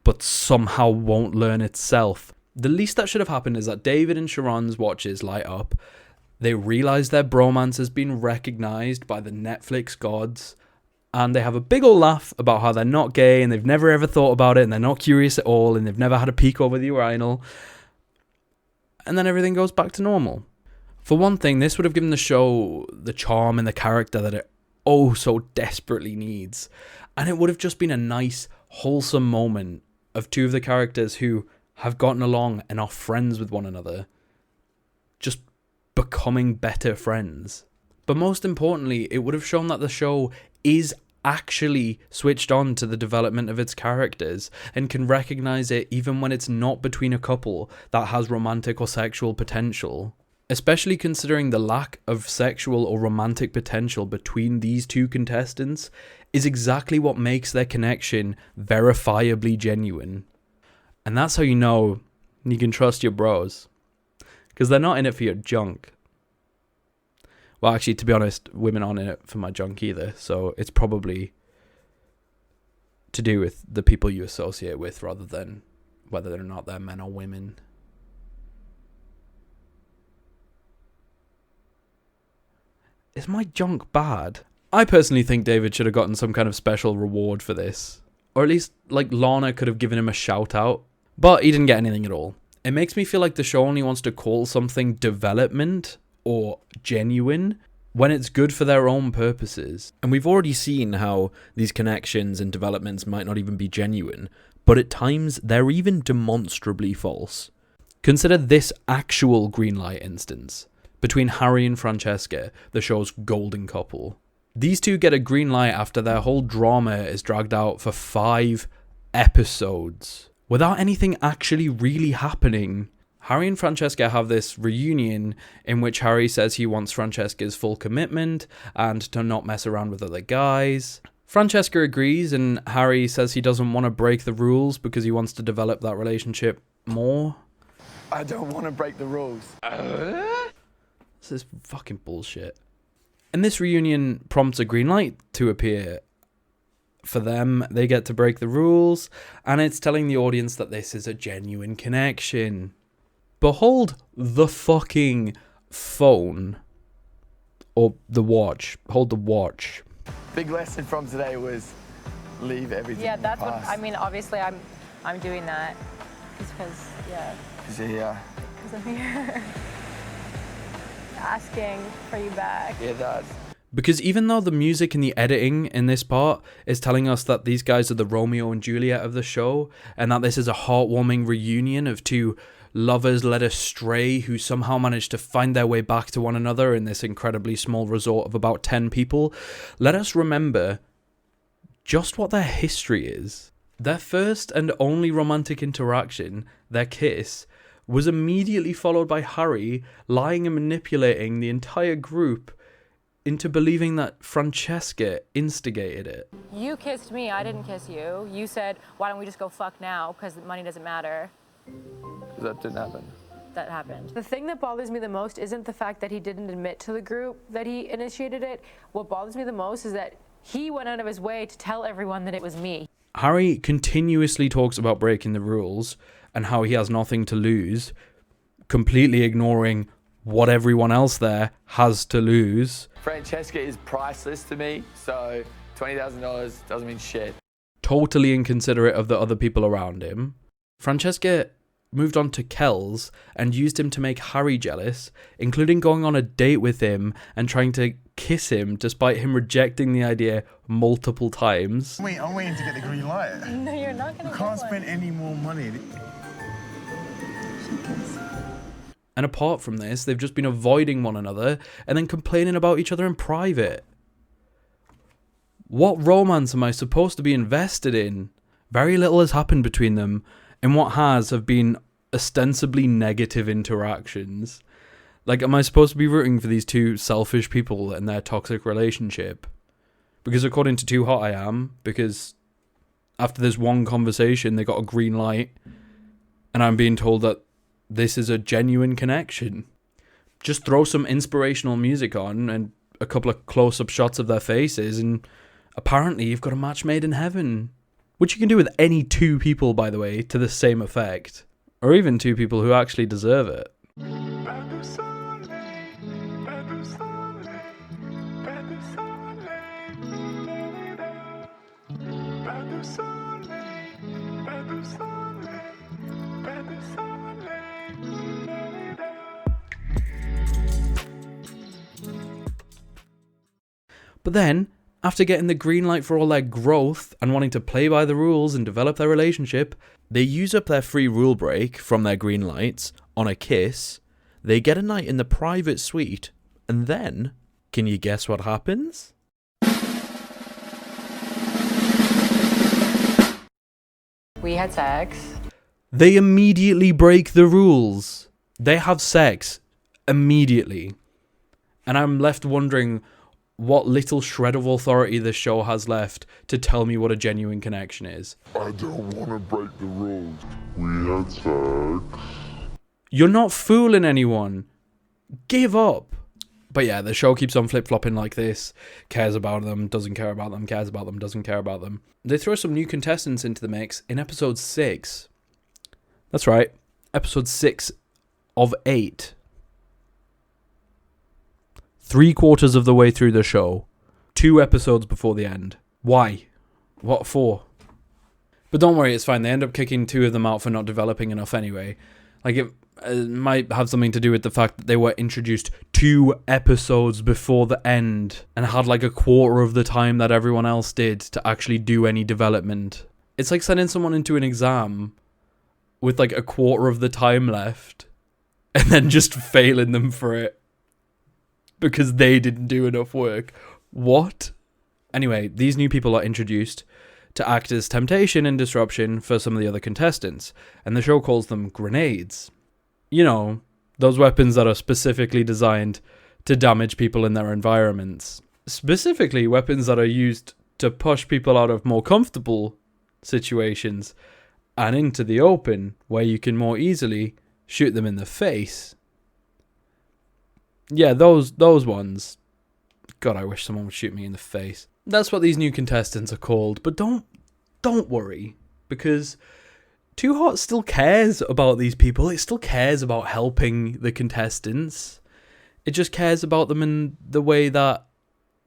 but somehow won't learn itself. The least that should have happened is that David and Sharon's watches light up. They realize their bromance has been recognized by the Netflix gods, and they have a big ol' laugh about how they're not gay, and they've never ever thought about it, and they're not curious at all, and they've never had a peek over the urinal. And then everything goes back to normal. For one thing, this would have given the show the charm and the character that it oh so desperately needs. And it would have just been a nice, wholesome moment of 2 of the characters who have gotten along and are friends with one another. Just becoming better friends. But most importantly, it would have shown that the show is actually switched on to the development of its characters and can recognize it even when it's not between a couple that has romantic or sexual potential. Especially considering the lack of sexual or romantic potential between these 2 contestants is exactly what makes their connection verifiably genuine. And that's how you know you can trust your bros. Because they're not in it for your junk. Well, actually, to be honest, women aren't in it for my junk either. So it's probably to do with the people you associate with rather than whether or not they're men or women. Is my junk bad? I personally think David should have gotten some kind of special reward for this. Or at least, like, Lana could have given him a shout out. But he didn't get anything at all. It makes me feel like the show only wants to call something development or genuine when it's good for their own purposes. And we've already seen how these connections and developments might not even be genuine, but at times they're even demonstrably false. Consider this actual green light instance between Harry and Francesca, the show's golden couple. These two get a green light after their whole drama is dragged out for 5 episodes without anything actually really happening. Harry and Francesca have this reunion in which Harry says he wants Francesca's full commitment and to not mess around with other guys. Francesca agrees, and Harry says he doesn't want to break the rules because he wants to develop that relationship more. I don't want to break the rules. This is fucking bullshit. And this reunion prompts a green light to appear. For them, they get to break the rules, and it's telling the audience that this is a genuine connection. Behold the fucking phone. Or the watch. Hold the watch. Big lesson from today was leave everything Yeah, in that's the what, past. I mean, obviously I'm doing that. Just because, yeah. Because yeah. Because I'm here. Asking for you back. Yeah, Dad. Because even though the music and the editing in this part is telling us that these guys are the Romeo and Juliet of the show, and that this is a heartwarming reunion of two lovers led astray who somehow managed to find their way back to one another in this incredibly small resort of about 10 people, let us remember just what their history is. Their first and only romantic interaction, their kiss, was immediately followed by Harry lying and manipulating the entire group into believing that Francesca instigated it. You kissed me, I didn't kiss you. You said, why don't we just go fuck now because money doesn't matter. That didn't happen. That happened. The thing that bothers me the most isn't the fact that he didn't admit to the group that he initiated it. What bothers me the most is that he went out of his way to tell everyone that it was me. Harry continuously talks about breaking the rules and how he has nothing to lose, completely ignoring what everyone else there has to lose. Francesca is priceless to me, so $20,000 doesn't mean shit. Totally inconsiderate of the other people around him. Francesca moved on to Kells and used him to make Harry jealous, including going on a date with him and trying to kiss him despite him rejecting the idea multiple times. Wait, I'm waiting to get the green light. No, you're not gonna You can't spend any more money. And apart from this, they've just been avoiding one another and then complaining about each other in private. What romance am I supposed to be invested in? Very little has happened between them, and what have been ostensibly negative interactions. Like, am I supposed to be rooting for these two selfish people and their toxic relationship? Because according to Too Hot I am, because after this one conversation they got a green light, and I'm being told that this is a genuine connection. Just throw some inspirational music on and a couple of close-up shots of their faces, and apparently you've got a match made in heaven. Which you can do with any two people, by the way, to the same effect. Or even two people who actually deserve it. But then, after getting the green light for all their growth and wanting to play by the rules and develop their relationship, they use up their free rule break from their green lights on a kiss, they get a night in the private suite, and then, can you guess what happens? We had sex. They immediately break the rules. They have sex immediately. And I'm left wondering what little shred of authority this show has left to tell me what a genuine connection is. I don't want to break the rules. We had sex. You're not fooling anyone. Give up. But yeah, the show keeps on flip-flopping like this. Cares about them, doesn't care about them, cares about them, doesn't care about them. They throw some new contestants into the mix in episode 6. That's right, episode 6 of 8. 3/4 of the way through the show. 2 episodes before the end. Why? What for? But don't worry, it's fine. They end up kicking 2 of them out for not developing enough anyway. Like, it might have something to do with the fact that they were introduced 2 episodes before the end and had like a quarter of the time that everyone else did to actually do any development. It's like sending someone into an exam with like a quarter of the time left and then just failing them for it because they didn't do enough work. What? Anyway, these new people are introduced to act as temptation and disruption for some of the other contestants, and the show calls them grenades. You know, those weapons that are specifically designed to damage people in their environments. Specifically, weapons that are used to push people out of more comfortable situations and into the open, where you can more easily shoot them in the face. Yeah, those ones. God, I wish someone would shoot me in the face. That's what these new contestants are called, but don't worry, because Too Hot still cares about these people. It still cares about helping the contestants. It just cares about them in the way that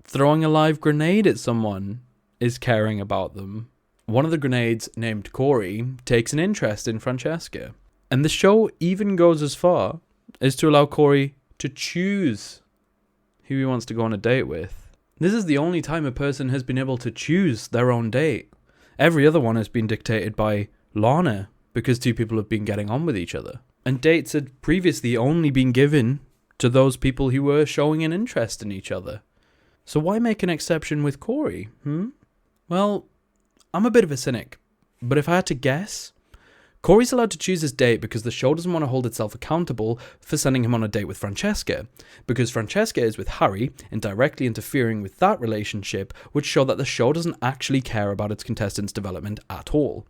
throwing a live grenade at someone is caring about them. One of the grenades, named Corey, takes an interest in Francesca. And the show even goes as far as to allow Corey to choose who he wants to go on a date with. This is the only time a person has been able to choose their own date. Every other one has been dictated by Lana, because 2 people have been getting on with each other. And dates had previously only been given to those people who were showing an interest in each other. So why make an exception with Corey? Well, I'm a bit of a cynic, but if I had to guess, Corey's allowed to choose his date because the show doesn't want to hold itself accountable for sending him on a date with Francesca, because Francesca is with Harry and directly interfering with that relationship would show that the show doesn't actually care about its contestants' development at all.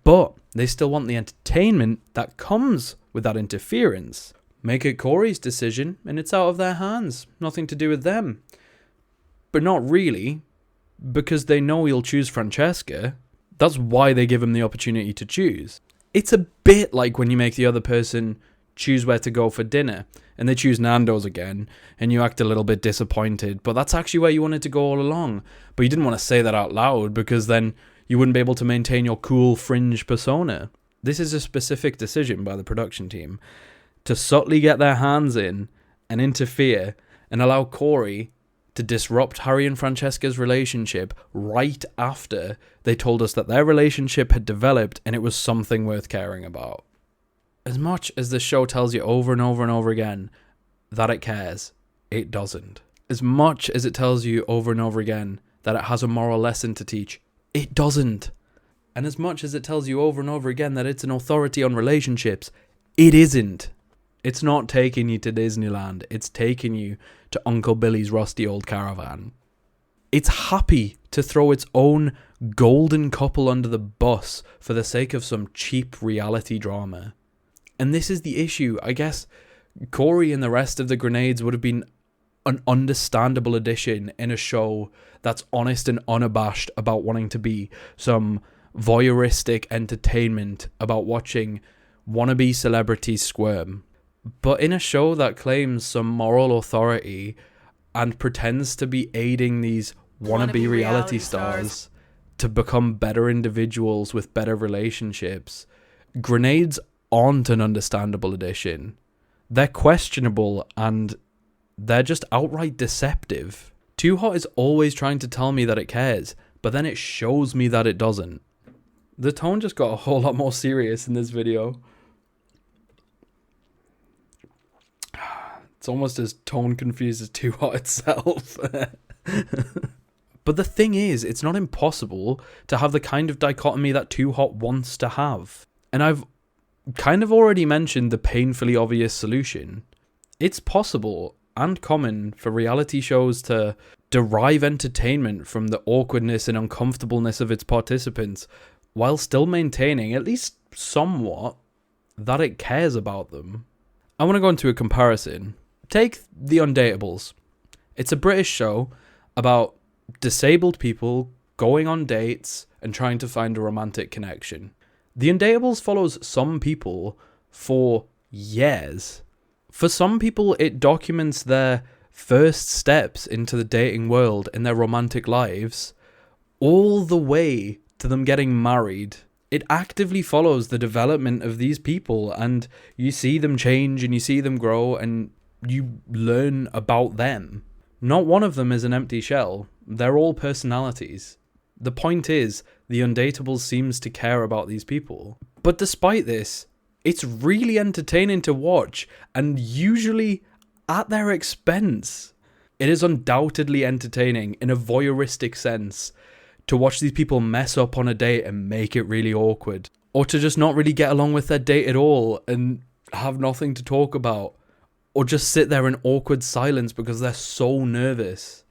But they still want the entertainment that comes with that interference. Make it Corey's decision and it's out of their hands, nothing to do with them. But not really, because they know he'll choose Francesca. That's why they give him the opportunity to choose. It's a bit like when you make the other person choose where to go for dinner, and they choose Nando's again, and you act a little bit disappointed, but that's actually where you wanted to go all along. But you didn't want to say that out loud, because then you wouldn't be able to maintain your cool fringe persona. This is a specific decision by the production team to subtly get their hands in and interfere and allow Corey to disrupt Harry and Francesca's relationship right after they told us that their relationship had developed and it was something worth caring about. As much as the show tells you over and over and over again that it cares, it doesn't. As much as it tells you over and over again that it has a moral lesson to teach, it doesn't. And as much as it tells you over and over again that it's an authority on relationships, it isn't. It's not taking you to Disneyland. It's taking you to Uncle Billy's rusty old caravan. It's happy to throw its own golden couple under the bus for the sake of some cheap reality drama. And this is the issue. I guess Corey and the rest of the grenades would have been an understandable addition in a show that's honest and unabashed about wanting to be some voyeuristic entertainment about watching wannabe celebrities squirm. But in a show that claims some moral authority and pretends to be aiding these wannabe reality stars to become better individuals with better relationships, grenades aren't an understandable addition. They're questionable and they're just outright deceptive. Too Hot is always trying to tell me that it cares, but then it shows me that it doesn't. The tone just got a whole lot more serious in this video. It's almost as tone confused as Too Hot itself. But the thing is, it's not impossible to have the kind of dichotomy that Too Hot wants to have. And I've kind of already mentioned the painfully obvious solution. It's possible and common for reality shows to derive entertainment from the awkwardness and uncomfortableness of its participants while still maintaining, at least somewhat, that it cares about them. I want to go into a comparison. Take The Undateables. It's a British show about disabled people going on dates and trying to find a romantic connection. The Undateables follows some people for years. For some people, it documents their first steps into the dating world in their romantic lives, all the way to them getting married It actively follows the development of these people, and you see them change and you see them grow and you learn about them. Not one of them is an empty shell. They're all personalities. The point is, the Undateables seems to care about these people. But despite this, it's really entertaining to watch, and usually at their expense. It is undoubtedly entertaining in a voyeuristic sense to watch these people mess up on a date and make it really awkward. Or to just not really get along with their date at all and have nothing to talk about. Or just sit there in awkward silence because they're so nervous.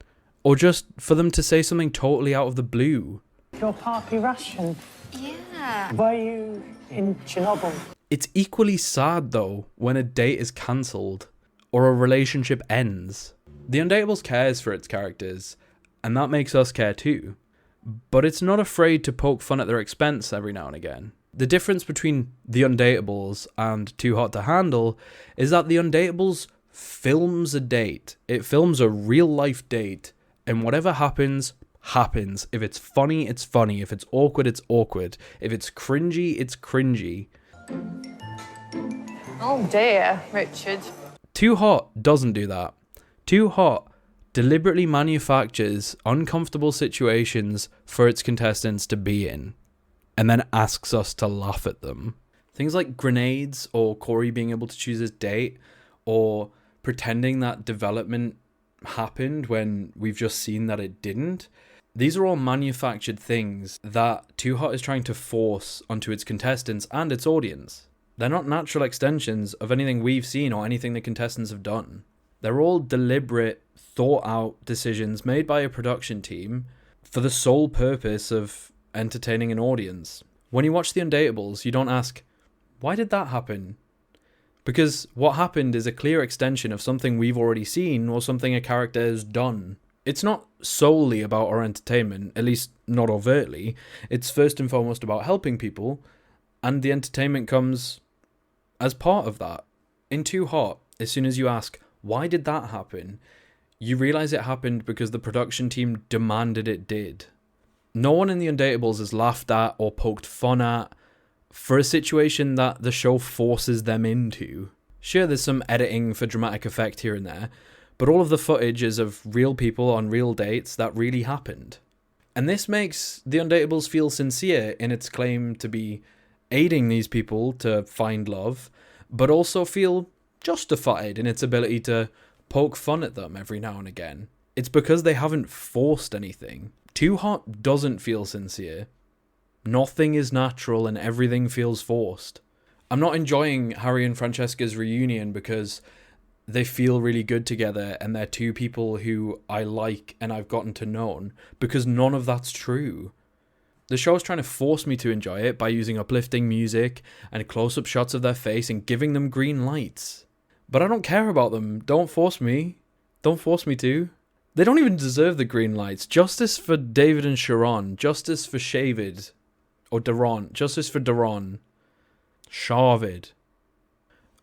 Or just for them to say something totally out of the blue. You're partly Russian. Yeah. Were you in Chernobyl? It's equally sad though when a date is cancelled or a relationship ends. The Undateables cares for its characters, and that makes us care too. But it's not afraid to poke fun at their expense every now and again. The difference between The Undateables and Too Hot to Handle is that The Undateables films a date. It films a real life date, and whatever happens, happens. If it's funny, it's funny. If it's awkward, it's awkward. If it's cringy, it's cringy. Oh dear, Richard. Too Hot doesn't do that. Too Hot deliberately manufactures uncomfortable situations for its contestants to be in, and then asks us to laugh at them. Things like grenades, or Corey being able to choose his date, or pretending that development happened when we've just seen that it didn't. These are all manufactured things that Too Hot is trying to force onto its contestants and its audience. They're not natural extensions of anything we've seen or anything the contestants have done. They're all deliberate, thought-out decisions made by a production team for the sole purpose of entertaining an audience. When you watch The Undateables, you don't ask, why did that happen? Because what happened is a clear extension of something we've already seen or something a character has done. It's not solely about our entertainment, at least not overtly. It's first and foremost about helping people, and the entertainment comes as part of that. In Too Hot, as soon as you ask, why did that happen? You realise it happened because the production team demanded it did. No one in The Undateables is laughed at or poked fun at for a situation that the show forces them into. Sure, there's some editing for dramatic effect here and there, but all of the footage is of real people on real dates that really happened. And this makes The Undateables feel sincere in its claim to be aiding these people to find love, but also feel justified in its ability to poke fun at them every now and again. It's because they haven't forced anything. Too Hot doesn't feel sincere. Nothing is natural and everything feels forced. I'm not enjoying Harry and Francesca's reunion because they feel really good together and they're two people who I like and I've gotten to know, because none of that's true. The show's trying to force me to enjoy it by using uplifting music and close-up shots of their face and giving them green lights. But I don't care about them. Don't force me. Don't force me to. They don't even deserve the green lights. Justice for David and Sharon. Justice for Shavid. Or Daron. Justice for Daron. Sharvid.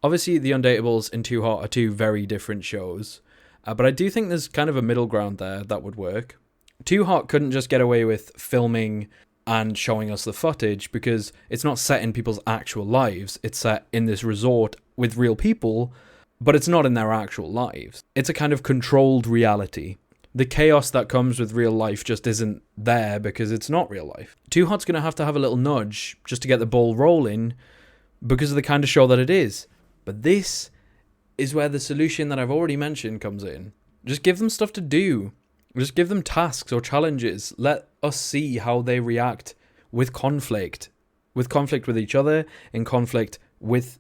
Obviously, The Undateables and Too Hot are two very different shows. But I do think there's kind of a middle ground there that would work. Too Hot couldn't just get away with filming and showing us the footage because it's not set in people's actual lives. It's set in this resort with real people, but it's not in their actual lives. It's a kind of controlled reality. The chaos that comes with real life just isn't there because it's not real life. Too Hot's going to have a little nudge just to get the ball rolling because of the kind of show that it is. But this is where the solution that I've already mentioned comes in. Just give them stuff to do. Just give them tasks or challenges. Let us see how they react with conflict. With conflict with each other, in conflict with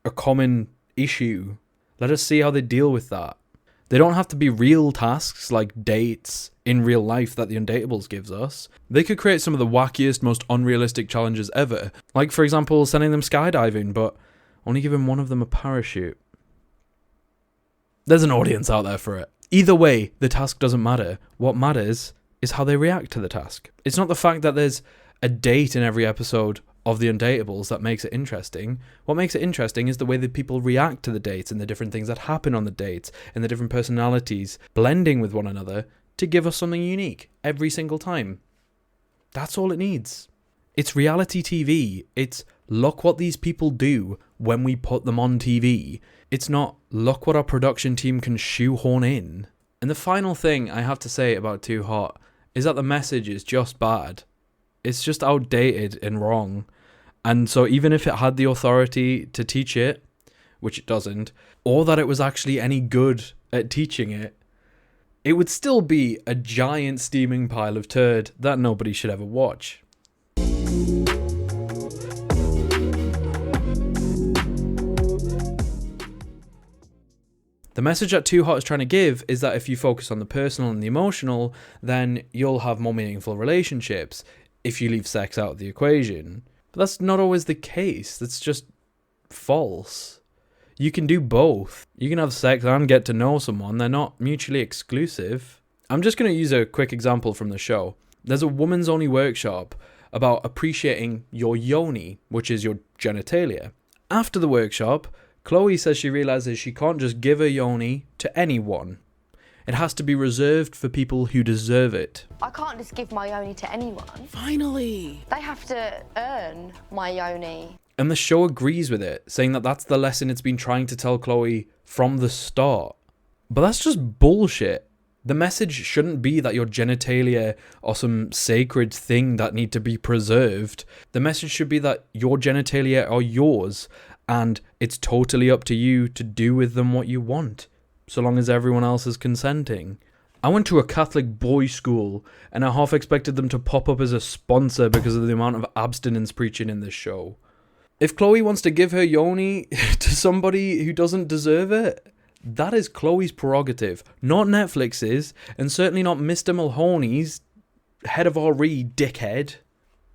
a common issue. Let us see how they deal with that. They don't have to be real tasks like dates in real life that The Undateables gives us. They could create some of the wackiest, most unrealistic challenges ever. Like, for example, sending them skydiving, but only giving one of them a parachute. There's an audience out there for it. Either way, the task doesn't matter. What matters is how they react to the task. It's not the fact that there's a date in every episode of The Undateables that makes it interesting. What makes it interesting is the way that people react to the dates and the different things that happen on the dates and the different personalities blending with one another to give us something unique every single time. That's all it needs. It's reality TV. It's look what these people do when we put them on TV. It's not look what our production team can shoehorn in. And the final thing I have to say about Too Hot is that the message is just bad. It's just outdated and wrong. And so even if it had the authority to teach it, which it doesn't, or that it was actually any good at teaching it, it would still be a giant steaming pile of turd that nobody should ever watch. The message that Too Hot is trying to give is that if you focus on the personal and the emotional, then you'll have more meaningful relationships if you leave sex out of the equation. But that's not always the case. That's just false. You can do both. You can have sex and get to know someone. They're not mutually exclusive. I'm just going to use a quick example from the show. There's a woman's only workshop about appreciating your yoni, which is your genitalia. After the workshop, Chloe says she realizes she can't just give her yoni to anyone. It has to be reserved for people who deserve it. I can't just give my yoni to anyone. Finally! They have to earn my yoni. And the show agrees with it, saying that that's the lesson it's been trying to tell Chloe from the start. But that's just bullshit. The message shouldn't be that your genitalia are some sacred thing that need to be preserved. The message should be that your genitalia are yours, and it's totally up to you to do with them what you want, so long as everyone else is consenting. I went to a Catholic boys' school, and I half expected them to pop up as a sponsor because of the amount of abstinence preaching in this show. If Chloe wants to give her yoni to somebody who doesn't deserve it, that is Chloe's prerogative, not Netflix's, and certainly not Mr. Mulhoney's, head of RE, dickhead.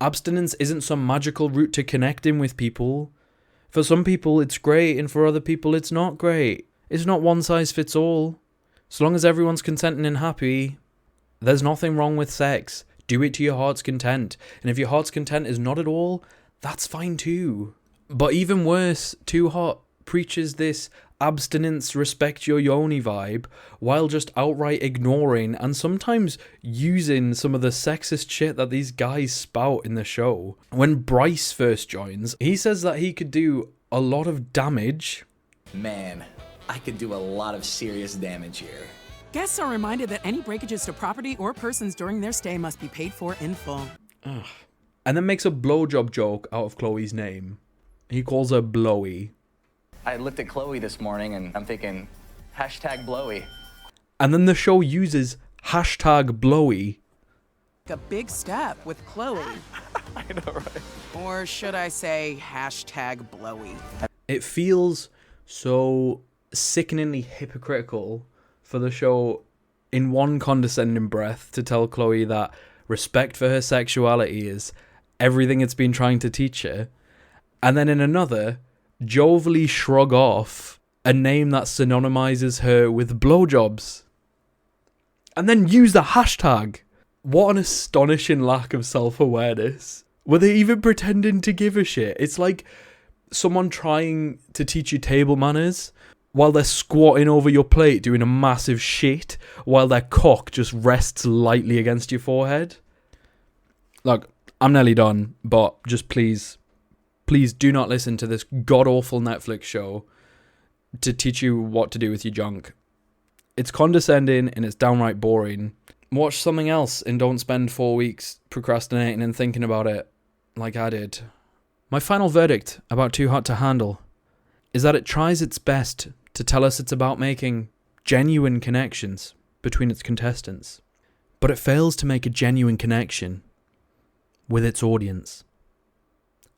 Abstinence isn't some magical route to connecting with people. For some people it's great, and for other people it's not great. It's not one size fits all. So long as everyone's consenting and happy, there's nothing wrong with sex. Do it to your heart's content. And if your heart's content is not at all, that's fine too. But even worse, Too Hot preaches this abstinence, respect your yoni vibe, while just outright ignoring and sometimes using some of the sexist shit that these guys spout in the show. When Bryce first joins, he says that he could do a lot of damage. Man, I could do a lot of serious damage here. Guests are reminded that any breakages to property or persons during their stay must be paid for in full. Ugh. And then makes a blowjob joke out of Chloe's name. He calls her Blowy. I looked at Chloe this morning and I'm thinking, hashtag blowy. And then the show uses hashtag Blowy. A big step with Chloe. I know, right? Or should I say hashtag blowy? It feels so sickeningly hypocritical for the show in one condescending breath to tell Chloe that respect for her sexuality is everything it's been trying to teach her, and then in another jovially shrug off a name that synonymizes her with blowjobs, and then use the hashtag. What an astonishing lack of self-awareness. Were they even pretending to give a shit? It's like someone trying to teach you table manners while they're squatting over your plate doing a massive shit while their cock just rests lightly against your forehead. Look, I'm nearly done, but just please do not listen to this god-awful Netflix show to teach you what to do with your junk. It's condescending and it's downright boring. Watch something else and don't spend 4 weeks procrastinating and thinking about it like I did. My final verdict about Too Hot to Handle is that it tries its best to tell us it's about making genuine connections between its contestants, but it fails to make a genuine connection with its audience.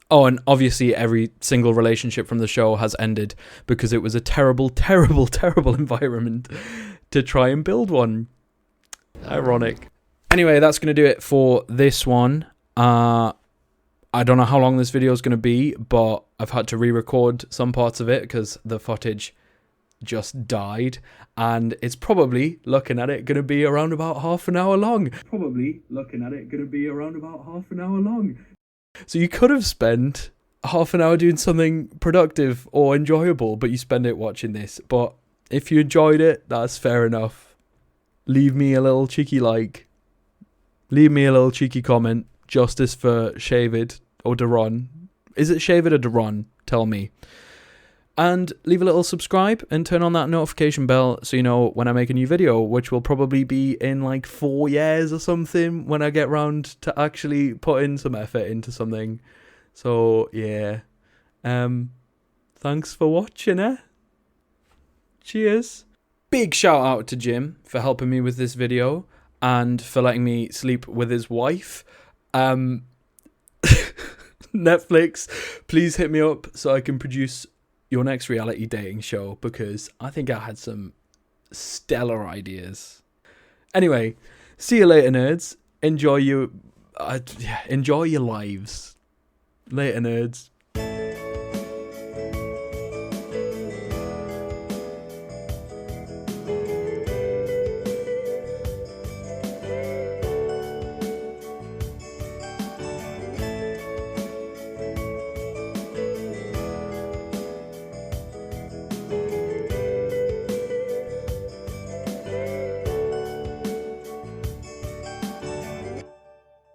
Oh, and obviously every single relationship from the show has ended because it was a terrible, terrible, terrible environment to try and build one. Ironic. Anyway, that's going to do it for this one. I don't know how long this video is going to be, but I've had to re-record some parts of it because the footage just died, and it's probably, looking at it, going to be around about half an hour long. So you could have spent half an hour doing something productive or enjoyable, but you spend it watching this. But if you enjoyed it, that's fair enough. Leave me a little cheeky like. Leave me a little cheeky comment. Justice for Shavid. or Daron. Is it Shavid or Daron? Tell me. And leave a little subscribe and turn on that notification bell so you know when I make a new video, which will probably be in like 4 years or something when I get round to actually putting some effort into something. So, yeah. Thanks for watching, eh? Cheers. Big shout out to Jim for helping me with this video and for letting me sleep with his wife. Netflix, please hit me up so I can produce your next reality dating show, because I think I had some stellar ideas. Anyway, see you later, nerds. Enjoy your lives. Later, nerds.